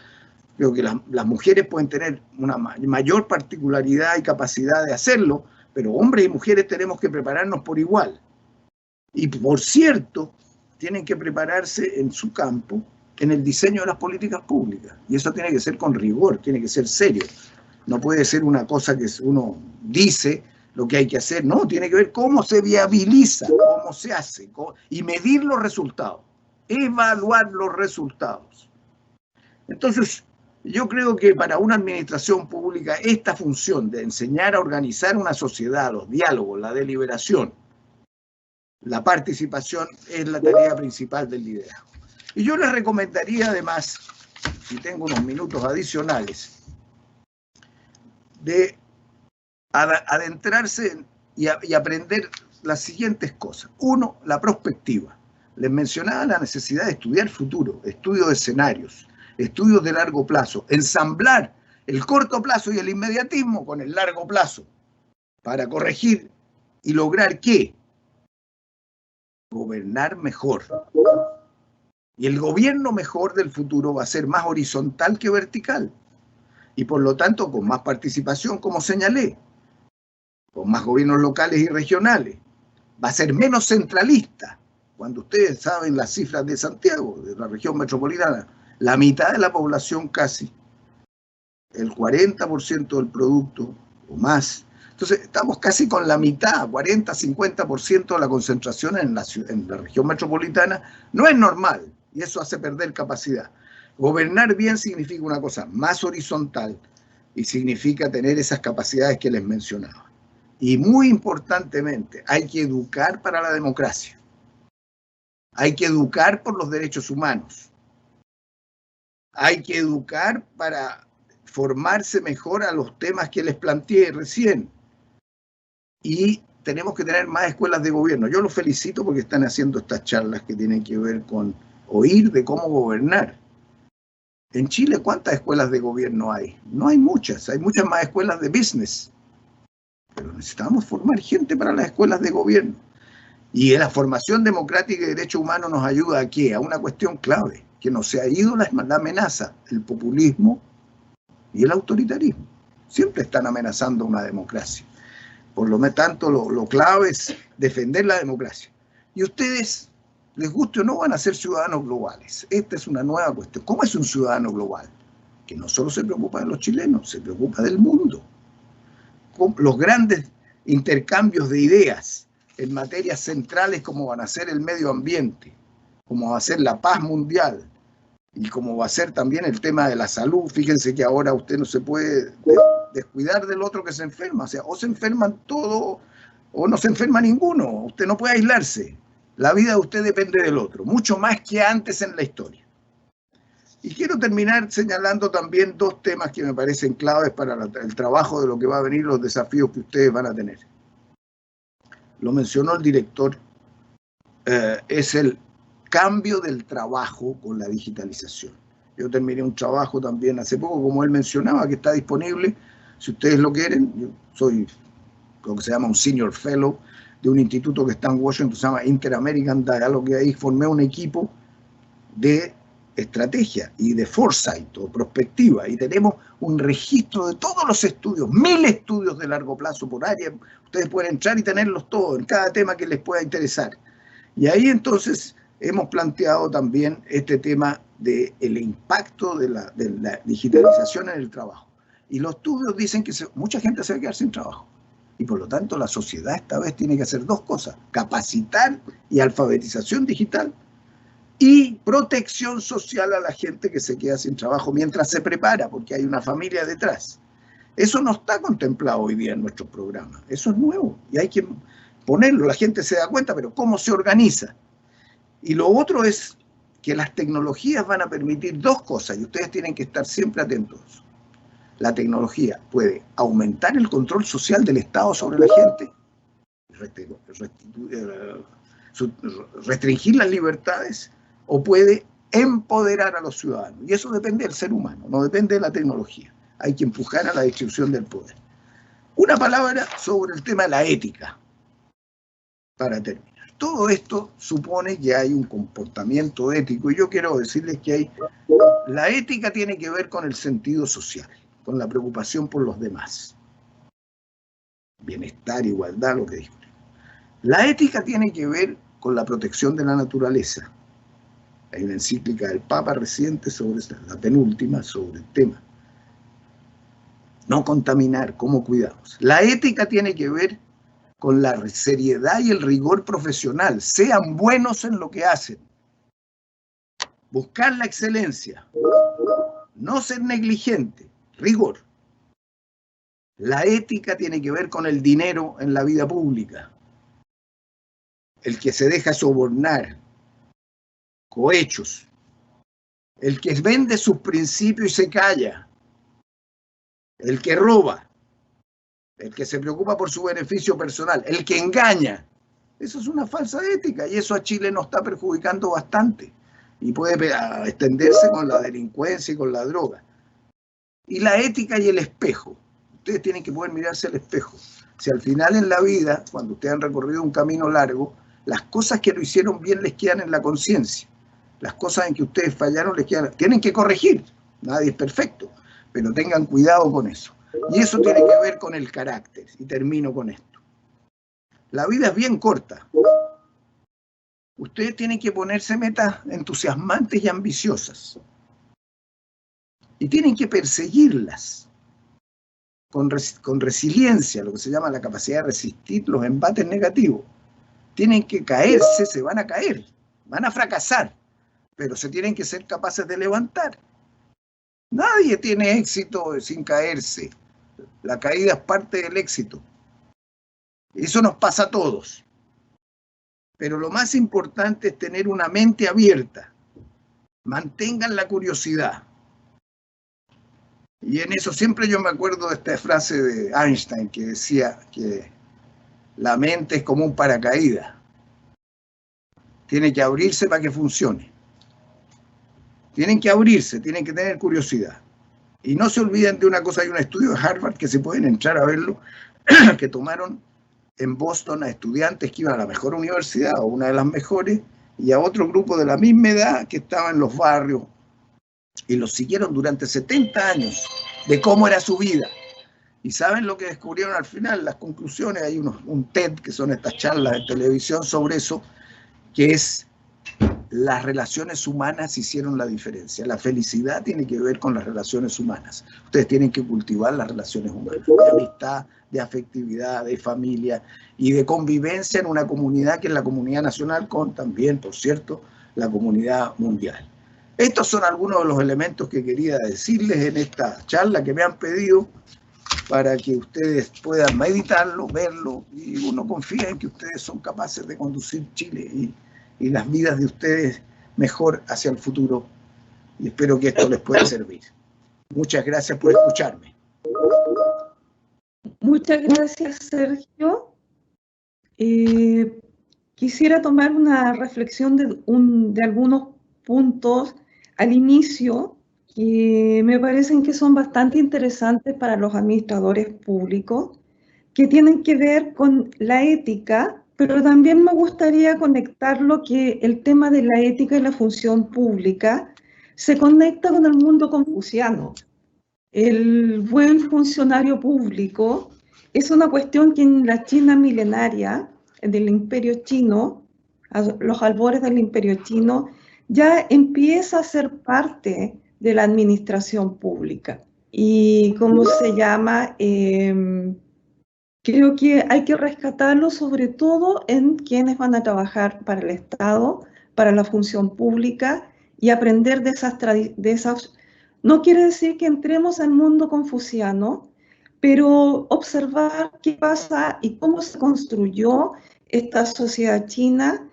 creo que las mujeres pueden tener una mayor particularidad y capacidad de hacerlo, pero hombres y mujeres tenemos que prepararnos por igual. Y por cierto, tienen que prepararse en su campo, en el diseño de las políticas públicas. Y eso tiene que ser con rigor, tiene que ser serio. No puede ser una cosa que uno dice lo que hay que hacer. No, tiene que ver cómo se viabiliza, cómo se hace, y medir los resultados, evaluar los resultados. Entonces, yo creo que para una administración pública esta función de enseñar a organizar una sociedad, los diálogos, la deliberación, la participación es la tarea principal del liderazgo. Y yo les recomendaría además, si tengo unos minutos adicionales, de adentrarse y aprender las siguientes cosas. Uno, la prospectiva. Les mencionaba la necesidad de estudiar futuro, estudio de escenarios, estudios de largo plazo, ensamblar el corto plazo y el inmediatismo con el largo plazo, para corregir y lograr ¿qué? Gobernar mejor. Y el gobierno mejor del futuro va a ser más horizontal que vertical. Y por lo tanto con más participación, como señalé, con más gobiernos locales y regionales. Va a ser menos centralista. Cuando ustedes saben las cifras de Santiago, de la región metropolitana, la mitad de la población casi, el 40% del producto o más. Entonces estamos casi con la mitad, 40-50% de la concentración en la región metropolitana. No es normal y eso hace perder capacidad. Gobernar bien significa una cosa más horizontal y significa tener esas capacidades que les mencionaba. Y muy importantemente, hay que educar para la democracia. Hay que educar por los derechos humanos. Hay que educar para formarse mejor a los temas que les planteé recién. Y tenemos que tener más escuelas de gobierno. Yo los felicito porque están haciendo estas charlas que tienen que ver con oír de cómo gobernar. En Chile, ¿cuántas escuelas de gobierno hay? No hay muchas más escuelas de business. Pero necesitamos formar gente para las escuelas de gobierno. Y la formación democrática y de derechos humanos nos ayuda ¿a qué? A una cuestión clave, que no se ha ido la amenaza, el populismo y el autoritarismo. Siempre están amenazando una democracia. Por lo tanto, lo clave es defender la democracia. Y ustedes, les guste o no, van a ser ciudadanos globales. Esta es una nueva cuestión. ¿Cómo es un ciudadano global? Que no solo se preocupa de los chilenos, se preocupa del mundo. Los grandes intercambios de ideas en materias centrales como van a ser el medio ambiente, como va a ser la paz mundial y como va a ser también el tema de la salud. Fíjense que ahora usted no se puede descuidar del otro que se enferma. O sea, o se enferman todos o no se enferma ninguno. Usted no puede aislarse. La vida de usted depende del otro, mucho más que antes en la historia. Y quiero terminar señalando también dos temas que me parecen claves para el trabajo de lo que va a venir, los desafíos que ustedes van a tener. Lo mencionó el director, es el cambio del trabajo con la digitalización. Yo terminé un trabajo también hace poco, como él mencionaba, que está disponible, si ustedes lo quieren. Yo soy lo que se llama un senior fellow de un instituto que está en Washington, se llama Inter-American Dialogue, que ahí formé un equipo de estrategia y de foresight o prospectiva, y tenemos un registro de todos los estudios, 1000 estudios de largo plazo por área. Ustedes pueden entrar y tenerlos todos en cada tema que les pueda interesar. Y ahí entonces hemos planteado también este tema del impacto de la digitalización en el trabajo. Y los estudios dicen que mucha gente se va a quedar sin trabajo. Y por lo tanto la sociedad esta vez tiene que hacer dos cosas: capacitar y alfabetización digital, y protección social a la gente que se queda sin trabajo mientras se prepara, porque hay una familia detrás. Eso no está contemplado hoy día en nuestros programas. Eso es nuevo y hay que ponerlo. La gente se da cuenta, pero ¿cómo se organiza? Y lo otro es que las tecnologías van a permitir dos cosas y ustedes tienen que estar siempre atentos. La tecnología puede aumentar el control social del Estado sobre la gente, restringir las libertades, o puede empoderar a los ciudadanos. Y eso depende del ser humano, no depende de la tecnología. Hay que empujar a la distribución del poder. Una palabra sobre el tema de la ética, para terminar. Todo esto supone que hay un comportamiento ético, y yo quiero decirles que la ética tiene que ver con el sentido social, con la preocupación por los demás. Bienestar, igualdad, lo que dijo. La ética tiene que ver con la protección de la naturaleza. Hay una encíclica del Papa reciente sobre la penúltima sobre el tema. No contaminar, ¿cómo cuidamos? La ética tiene que ver con la seriedad y el rigor profesional. Sean buenos en lo que hacen. Buscar la excelencia. No ser negligente. Rigor. La ética tiene que ver con el dinero en la vida pública. El que se deja sobornar, cohechos, el que vende sus principios y se calla, el que roba, el que se preocupa por su beneficio personal, el que engaña. Eso es una falsa ética y eso a Chile nos está perjudicando bastante y puede extenderse con la delincuencia y con la droga. Y la ética y el espejo. Ustedes tienen que poder mirarse al espejo. Si al final en la vida, cuando ustedes han recorrido un camino largo, las cosas que lo hicieron bien les quedan en la conciencia. Las cosas en que ustedes fallaron les quedan. Tienen que corregir. Nadie es perfecto. Pero tengan cuidado con eso. Y eso tiene que ver con el carácter. Y termino con esto. La vida es bien corta. Ustedes tienen que ponerse metas entusiasmantes y ambiciosas. Y tienen que perseguirlas con resiliencia, lo que se llama la capacidad de resistir los embates negativos. Tienen que caerse, se van a caer, van a fracasar, pero se tienen que ser capaces de levantar. Nadie tiene éxito sin caerse. La caída es parte del éxito. Eso nos pasa a todos. Pero lo más importante es tener una mente abierta. Mantengan la curiosidad. Y en eso siempre yo me acuerdo de esta frase de Einstein que decía que la mente es como un paracaídas. Tiene que abrirse para que funcione. Tienen que abrirse, tienen que tener curiosidad. Y no se olviden de una cosa, hay un estudio de Harvard que se pueden entrar a verlo, que tomaron en Boston a estudiantes que iban a la mejor universidad o una de las mejores, y a otro grupo de la misma edad que estaba en los barrios, y los siguieron durante 70 años de cómo era su vida. ¿Y saben lo que descubrieron al final? Las conclusiones, hay un TED, que son estas charlas de televisión sobre eso, que es las relaciones humanas hicieron la diferencia. La felicidad tiene que ver con las relaciones humanas. Ustedes tienen que cultivar las relaciones humanas, de amistad, de afectividad, de familia y de convivencia en una comunidad que es la comunidad nacional, con también, por cierto, la comunidad mundial. Estos son algunos de los elementos que quería decirles en esta charla que me han pedido para que ustedes puedan meditarlo, verlo, y uno confía en que ustedes son capaces de conducir Chile y las vidas de ustedes mejor hacia el futuro, y espero que esto les pueda servir. Muchas gracias por escucharme. Muchas gracias, Sergio. Quisiera tomar una reflexión de algunos puntos al inicio que me parecen que son bastante interesantes para los administradores públicos, que tienen que ver con la ética, pero también me gustaría conectarlo que el tema de la ética y la función pública se conecta con el mundo confuciano. El buen funcionario público es una cuestión que en la China milenaria, del Imperio Chino, a los albores del Imperio Chino, ya empieza a ser parte de la administración pública. Y ¿cómo se llama? Creo que hay que rescatarlo sobre todo en quienes van a trabajar para el Estado, para la función pública, y aprender de esas. No quiere decir que entremos al mundo confuciano, pero observar qué pasa y cómo se construyó esta sociedad china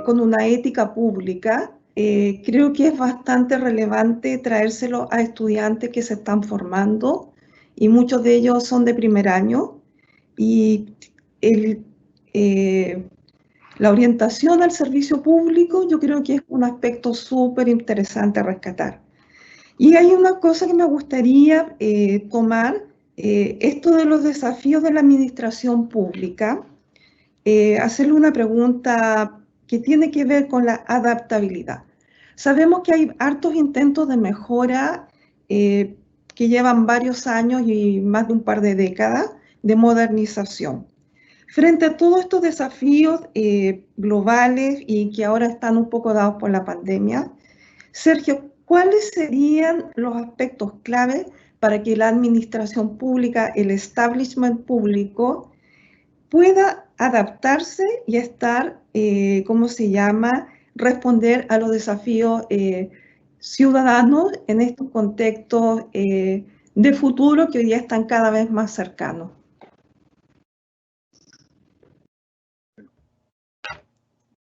con una ética pública. Creo que es bastante relevante traérselo a estudiantes que se están formando, y muchos de ellos son de primer año, y la orientación al servicio público yo creo que es un aspecto súper interesante a rescatar. Y hay una cosa que me gustaría tomar, esto de los desafíos de la administración pública, hacerle una pregunta que tiene que ver con la adaptabilidad. Sabemos que hay hartos intentos de mejora que llevan varios años y más de un par de décadas de modernización. Frente a todos estos desafíos globales y que ahora están un poco dados por la pandemia, Sergio, ¿cuáles serían los aspectos clave para que la administración pública, el establishment público, pueda adaptarse y estar, ¿cómo se llama?, responder a los desafíos ciudadanos en estos contextos de futuro que hoy día están cada vez más cercanos?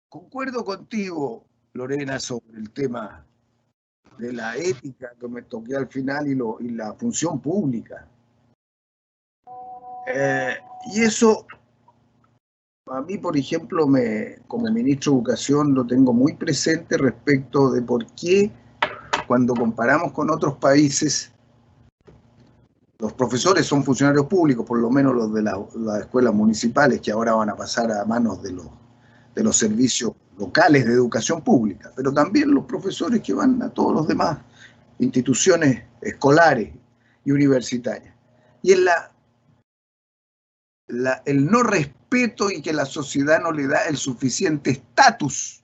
Concuerdo contigo, Lorena, sobre el tema de la ética que me toqué al final y la función pública. Y eso, a mí, por ejemplo, como ministro de Educación, lo tengo muy presente respecto de por qué, cuando comparamos con otros países, Los profesores son funcionarios públicos, por lo menos los de las escuelas municipales, que ahora van a pasar a manos de los servicios locales de educación pública, pero también los profesores que van a todos los demás instituciones escolares y universitarias. Y es el no respeto y que la sociedad no le da el suficiente estatus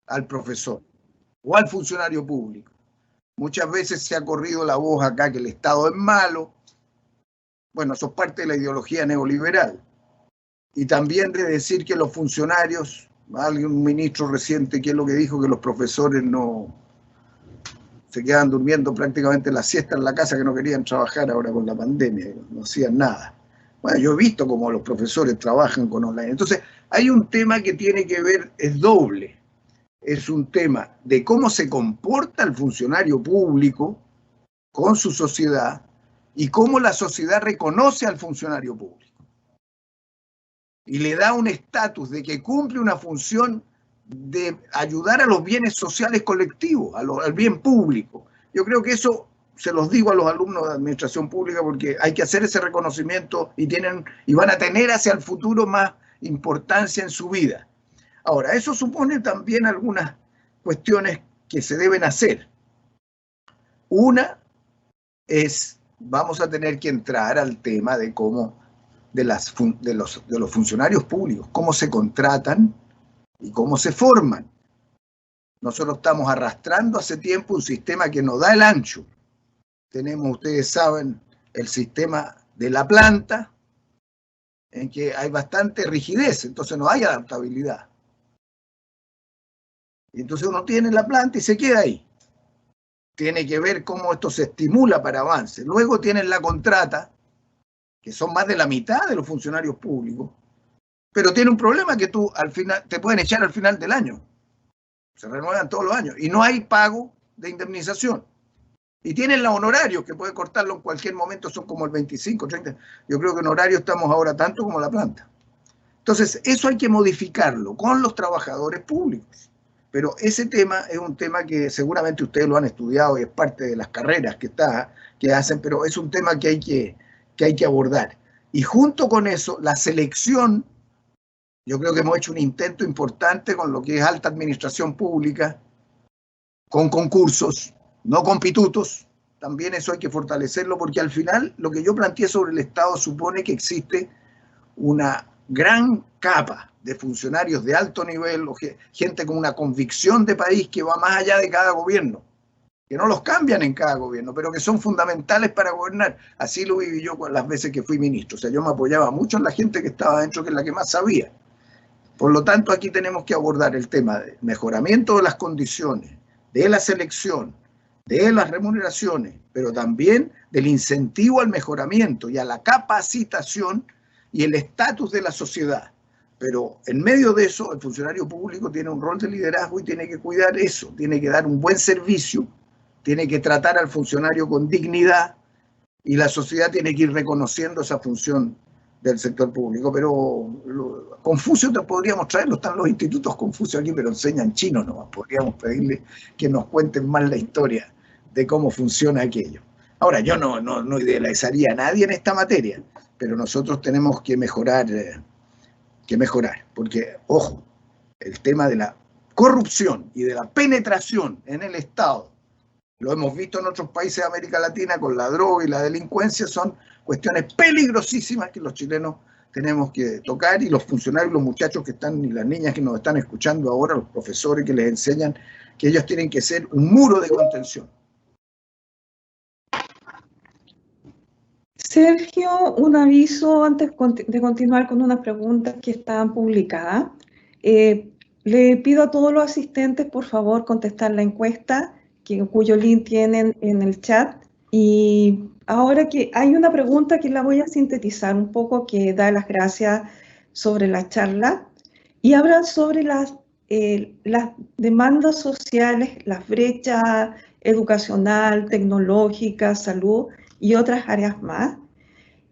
al profesor o al funcionario público. Muchas veces se ha corrido la voz acá que el Estado es malo. Bueno, eso es parte de la ideología neoliberal. Y también de decir que los funcionarios, un ministro reciente, que es lo que dijo, que los profesores no se quedaban durmiendo prácticamente la siesta en la casa, que no querían trabajar ahora con la pandemia, no hacían nada. Bueno, yo he visto cómo los profesores trabajan con online. Entonces, hay un tema que tiene que ver, es doble. Es un tema de cómo se comporta el funcionario público con su sociedad y cómo la sociedad reconoce al funcionario público. Y le da un estatus de que cumple una función de ayudar a los bienes sociales colectivos, al bien público. Yo creo que eso se los digo a los alumnos de administración pública porque hay que hacer ese reconocimiento y van a tener hacia el futuro más importancia en su vida. Ahora, eso supone también algunas cuestiones que se deben hacer. Una es, vamos a tener que entrar al tema de cómo, de los funcionarios públicos, cómo se contratan y cómo se forman. Nosotros estamos arrastrando hace tiempo un sistema que nos da el ancho. Tenemos, ustedes saben, el sistema de la planta, en que hay bastante rigidez, entonces no hay adaptabilidad. Y entonces uno tiene la planta y se queda ahí. Tiene que ver cómo esto se estimula para avance. Luego tienen la contrata, que son más de la mitad de los funcionarios públicos, pero tiene un problema que tú al final te pueden echar al final del año. Se renuevan todos los años y no hay pago de indemnización. Y tienen los honorarios, que puede cortarlo en cualquier momento, son como el 25, 30. Yo creo que en horario estamos ahora tanto como la planta. Entonces, eso hay que modificarlo con los trabajadores públicos. Pero ese tema es un tema que seguramente ustedes lo han estudiado y es parte de las carreras que hacen, pero es un tema que hay que abordar. Y junto con eso, la selección, yo creo que hemos hecho un intento importante con lo que es alta administración pública, con concursos, no con pitutos. También eso hay que fortalecerlo porque al final lo que yo planteé sobre el Estado supone que existe una gran capa de funcionarios de alto nivel, o gente con una convicción de país que va más allá de cada gobierno, que no los cambian en cada gobierno, pero que son fundamentales para gobernar. Así lo viví yo las veces que fui ministro. O sea, yo me apoyaba mucho en la gente que estaba dentro, que es la que más sabía. Por lo tanto, aquí tenemos que abordar el tema de mejoramiento de las condiciones, de la selección, de las remuneraciones, pero también del incentivo al mejoramiento y a la capacitación y el estatus de la sociedad. Pero en medio de eso, el funcionario público tiene un rol de liderazgo y tiene que cuidar eso, tiene que dar un buen servicio, tiene que tratar al funcionario con dignidad y la sociedad tiene que ir reconociendo esa función del sector público. Pero Confucio te podríamos traerlo, están los institutos Confucio aquí, pero enseñan chino nomás. Podríamos pedirle que nos cuenten más la historia de cómo funciona aquello. Ahora, yo no idealizaría a nadie en esta materia, pero nosotros tenemos que mejorar, porque, ojo, el tema de la corrupción y de la penetración en el Estado, lo hemos visto en otros países de América Latina con la droga y la delincuencia, son cuestiones peligrosísimas que los chilenos tenemos que tocar, y los funcionarios, los muchachos que están y las niñas que nos están escuchando ahora, los profesores que les enseñan que ellos tienen que ser un muro de contención. Sergio, un aviso antes de continuar con unas preguntas que están publicadas. Le pido a todos los asistentes, por favor, contestar la encuesta, cuyo link tienen en el chat. Y ahora que hay una pregunta que la voy a sintetizar un poco, que da las gracias sobre la charla, y habla sobre las demandas sociales, las brechas educacional, tecnológica, salud y otras áreas más.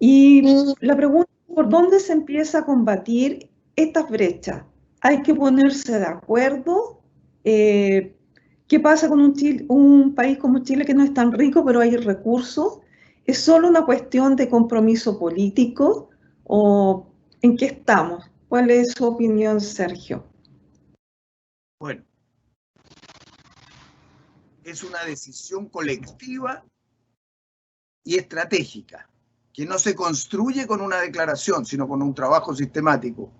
Y la pregunta es, ¿por dónde se empieza a combatir estas brechas? ¿Hay que ponerse de acuerdo? ¿Qué pasa con un país como Chile que no es tan rico, pero hay recursos? ¿Es solo una cuestión de compromiso político o en qué estamos? ¿Cuál es su opinión, Sergio? Bueno, es una decisión colectiva y estratégica, que no se construye con una declaración, sino con un trabajo sistemático.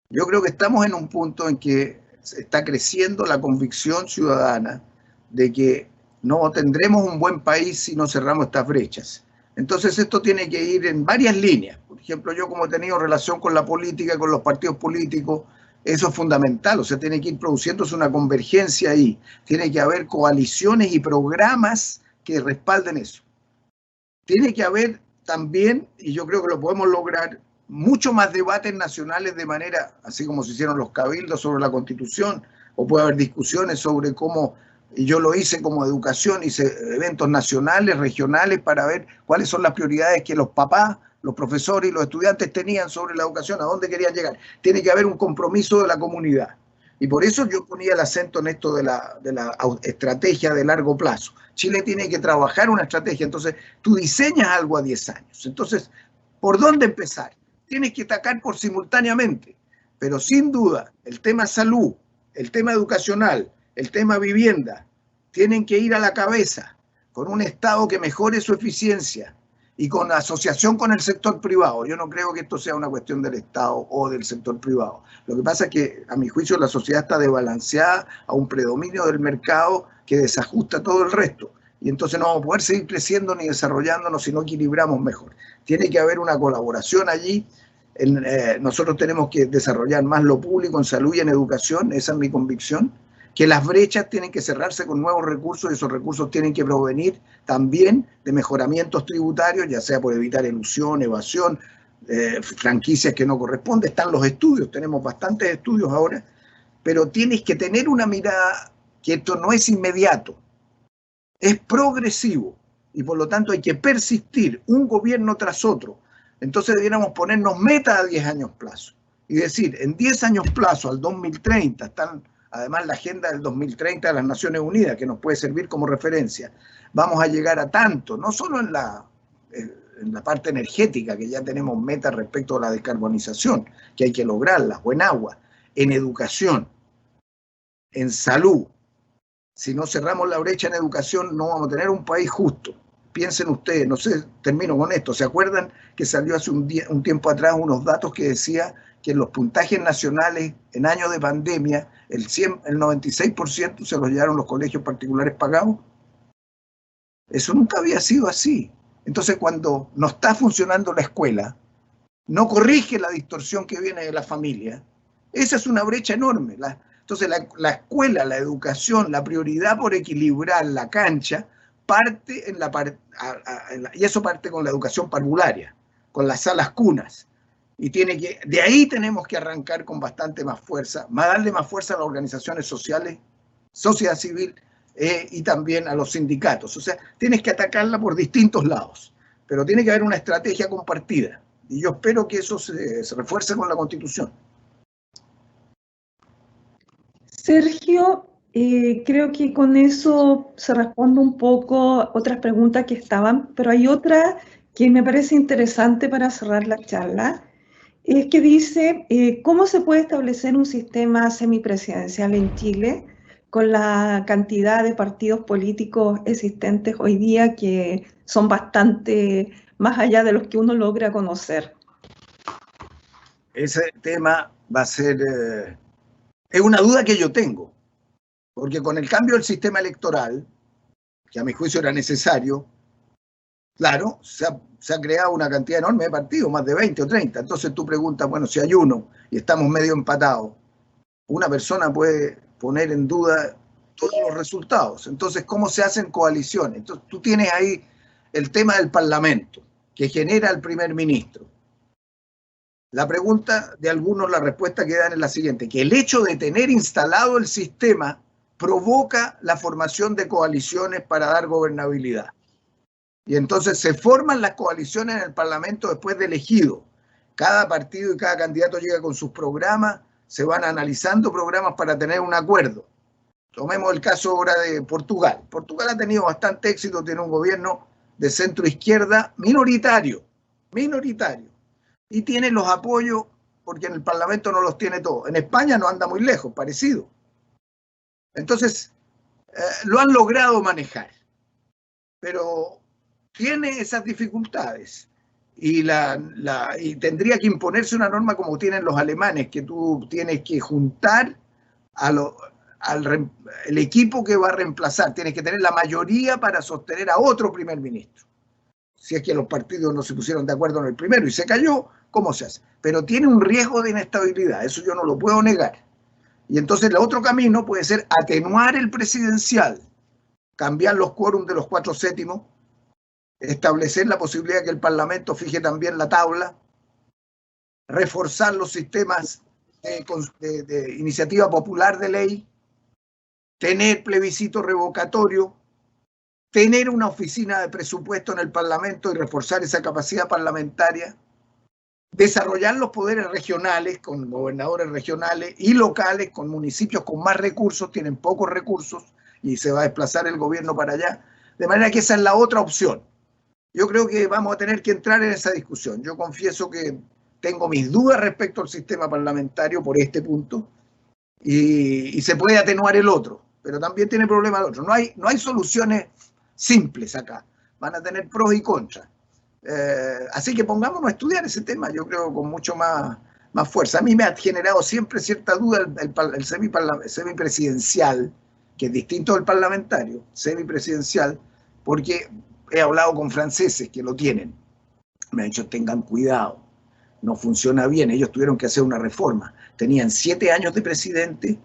Yo creo que estamos en un punto en que está creciendo la convicción ciudadana de que no tendremos un buen país si no cerramos estas brechas. Entonces esto tiene que ir en varias líneas. Por ejemplo, yo como he tenido relación con la política, con los partidos políticos, eso es fundamental. O sea, tiene que ir produciéndose una convergencia ahí. Tiene que haber coaliciones y programas que respalden eso. Tiene que haber también, y yo creo que lo podemos lograr, mucho más debates nacionales de manera, así como se hicieron los cabildos sobre la Constitución, o puede haber discusiones sobre cómo, y yo lo hice como educación, hice eventos nacionales, regionales, para ver cuáles son las prioridades que los papás, los profesores y los estudiantes tenían sobre la educación, a dónde querían llegar. Tiene que haber un compromiso de la comunidad. Y por eso yo ponía el acento en esto de la estrategia de largo plazo. Chile tiene que trabajar una estrategia, entonces tú diseñas algo a 10 años. Entonces, ¿por dónde empezar? Tienes que atacar por simultáneamente, pero sin duda el tema salud, el tema educacional, el tema vivienda, tienen que ir a la cabeza con un Estado que mejore su eficiencia y con asociación con el sector privado. Yo no creo que esto sea una cuestión del Estado o del sector privado. Lo que pasa es que, a mi juicio, la sociedad está desbalanceada a un predominio del mercado que desajusta todo el resto. Y entonces no vamos a poder seguir creciendo ni desarrollándonos si no equilibramos mejor. Tiene que haber una colaboración allí. Nosotros tenemos que desarrollar más lo público en salud y en educación, esa es mi convicción, que las brechas tienen que cerrarse con nuevos recursos y esos recursos tienen que provenir también de mejoramientos tributarios, ya sea por evitar elusión, evasión, franquicias que no corresponden. Están los estudios, tenemos bastantes estudios ahora, pero tienes que tener una mirada que esto no es inmediato, es progresivo y por lo tanto hay que persistir un gobierno tras otro. Entonces debiéramos ponernos metas a 10 años plazo y decir, en 10 años plazo al 2030, están además la agenda del 2030 de las Naciones Unidas, que nos puede servir como referencia, vamos a llegar a tanto, no solo en la parte energética, que ya tenemos metas respecto a la descarbonización, que hay que lograrlas, o en agua, en educación, en salud. Si no cerramos la brecha en educación, no vamos a tener un país justo. Piensen ustedes, no sé, termino con esto. ¿Se acuerdan que salió hace un tiempo atrás unos datos que decía que en los puntajes nacionales en años de pandemia, el 96% se los llevaron los colegios particulares pagados? Eso nunca había sido así. Entonces, cuando no está funcionando la escuela, no corrige la distorsión que viene de la familia, esa es una brecha enorme. Entonces la escuela, la educación, la prioridad por equilibrar la cancha, parte y eso parte con la educación parvularia, con las salas cunas. Y de ahí tenemos que arrancar con bastante más fuerza, darle más fuerza a las organizaciones sociales, sociedad civil y también a los sindicatos. O sea, tienes que atacarla por distintos lados, pero tiene que haber una estrategia compartida. Y yo espero que eso se refuerce con la Constitución. Sergio, creo que con eso se responde un poco otras preguntas que estaban, pero hay otra que me parece interesante para cerrar la charla. Es que dice, ¿cómo se puede establecer un sistema semipresidencial en Chile con la cantidad de partidos políticos existentes hoy día que son bastante más allá de los que uno logra conocer? Ese tema va a ser... es una duda que yo tengo, porque con el cambio del sistema electoral, que a mi juicio era necesario, claro, se ha creado una cantidad enorme de partidos, más de 20 o 30. Entonces tú preguntas, bueno, si hay uno y estamos medio empatados, una persona puede poner en duda todos los resultados. Entonces, ¿cómo se hacen coaliciones? Entonces, tú tienes ahí el tema del Parlamento, que genera el primer ministro. La pregunta de algunos, la respuesta que dan es la siguiente, que el hecho de tener instalado el sistema provoca la formación de coaliciones para dar gobernabilidad. Y entonces se forman las coaliciones en el Parlamento después de elegido. Cada partido y cada candidato llega con sus programas, se van analizando programas para tener un acuerdo. Tomemos el caso ahora de Portugal. Portugal ha tenido bastante éxito, tiene un gobierno de centro izquierda minoritario, y tiene los apoyos, porque en el Parlamento no los tiene todos. En España no anda muy lejos, parecido. Entonces, lo han logrado manejar, pero tiene esas dificultades. Y tendría que imponerse una norma como tienen los alemanes, que tú tienes que juntar el equipo que va a reemplazar, tienes que tener la mayoría para sostener a otro primer ministro. Si es que los partidos no se pusieron de acuerdo en el primero y se cayó, ¿cómo se hace? Pero tiene un riesgo de inestabilidad, eso yo no lo puedo negar. Y entonces el otro camino puede ser atenuar el presidencial, cambiar los quórums de los 4/7, establecer la posibilidad de que el Parlamento fije también la tabla, reforzar los sistemas de iniciativa popular de ley, tener plebiscito revocatorio, tener una oficina de presupuesto en el Parlamento y reforzar esa capacidad parlamentaria, desarrollar los poderes regionales con gobernadores regionales y locales, con municipios con más recursos, tienen pocos recursos y se va a desplazar el gobierno para allá. De manera que esa es la otra opción. Yo creo que vamos a tener que entrar en esa discusión. Yo confieso que tengo mis dudas respecto al sistema parlamentario por este punto y se puede atenuar el otro, pero también tiene problemas el otro. No hay soluciones simples acá. Van a tener pros y contras. Así que pongámonos a estudiar ese tema, yo creo, con mucho más fuerza. A mí me ha generado siempre cierta duda el semipresidencial, que es distinto del parlamentario, semipresidencial, porque he hablado con franceses que lo tienen. Me han dicho, tengan cuidado, no funciona bien. Ellos tuvieron que hacer una reforma. Tenían 7 años de presidente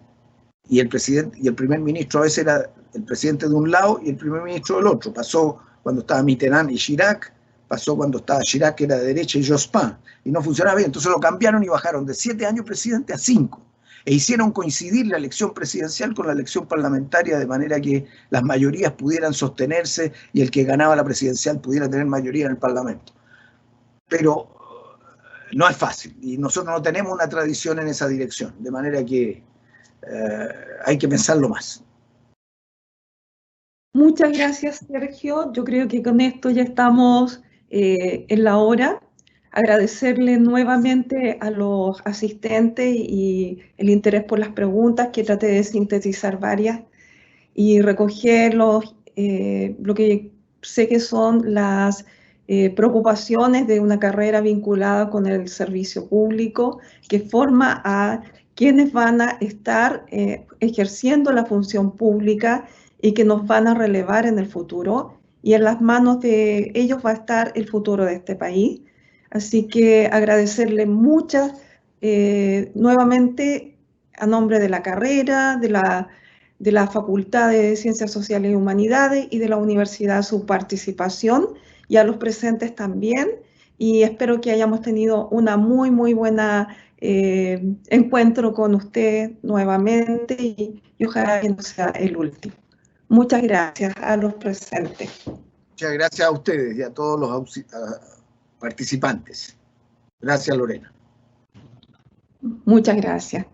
y el primer ministro a veces era el presidente de un lado y el primer ministro del otro. Pasó cuando estaba Mitterrand y Chirac, pasó cuando estaba Chirac, que era de derecha, y Jospin, y no funcionaba bien. Entonces lo cambiaron y bajaron de 7 años presidente a 5. E hicieron coincidir la elección presidencial con la elección parlamentaria, de manera que las mayorías pudieran sostenerse y el que ganaba la presidencial pudiera tener mayoría en el Parlamento. Pero no es fácil, y nosotros no tenemos una tradición en esa dirección, de manera que hay que pensarlo más. Muchas gracias, Sergio. Yo creo que con esto ya estamos en la hora. Agradecerle nuevamente a los asistentes y el interés por las preguntas, que traté de sintetizar varias y recoger lo que sé que son las preocupaciones de una carrera vinculada con el servicio público, que forma a quienes van a estar ejerciendo la función pública y que nos van a relevar en el futuro, y en las manos de ellos va a estar el futuro de este país. Así que agradecerle muchas, nuevamente, a nombre de la carrera, de la Facultad de Ciencias Sociales y Humanidades y de la Universidad, su participación, y a los presentes también, y espero que hayamos tenido una muy buena encuentro con usted nuevamente, y ojalá que no sea el último. Muchas gracias a los presentes. Muchas gracias a ustedes y a todos los participantes. Gracias, Lorena. Muchas gracias.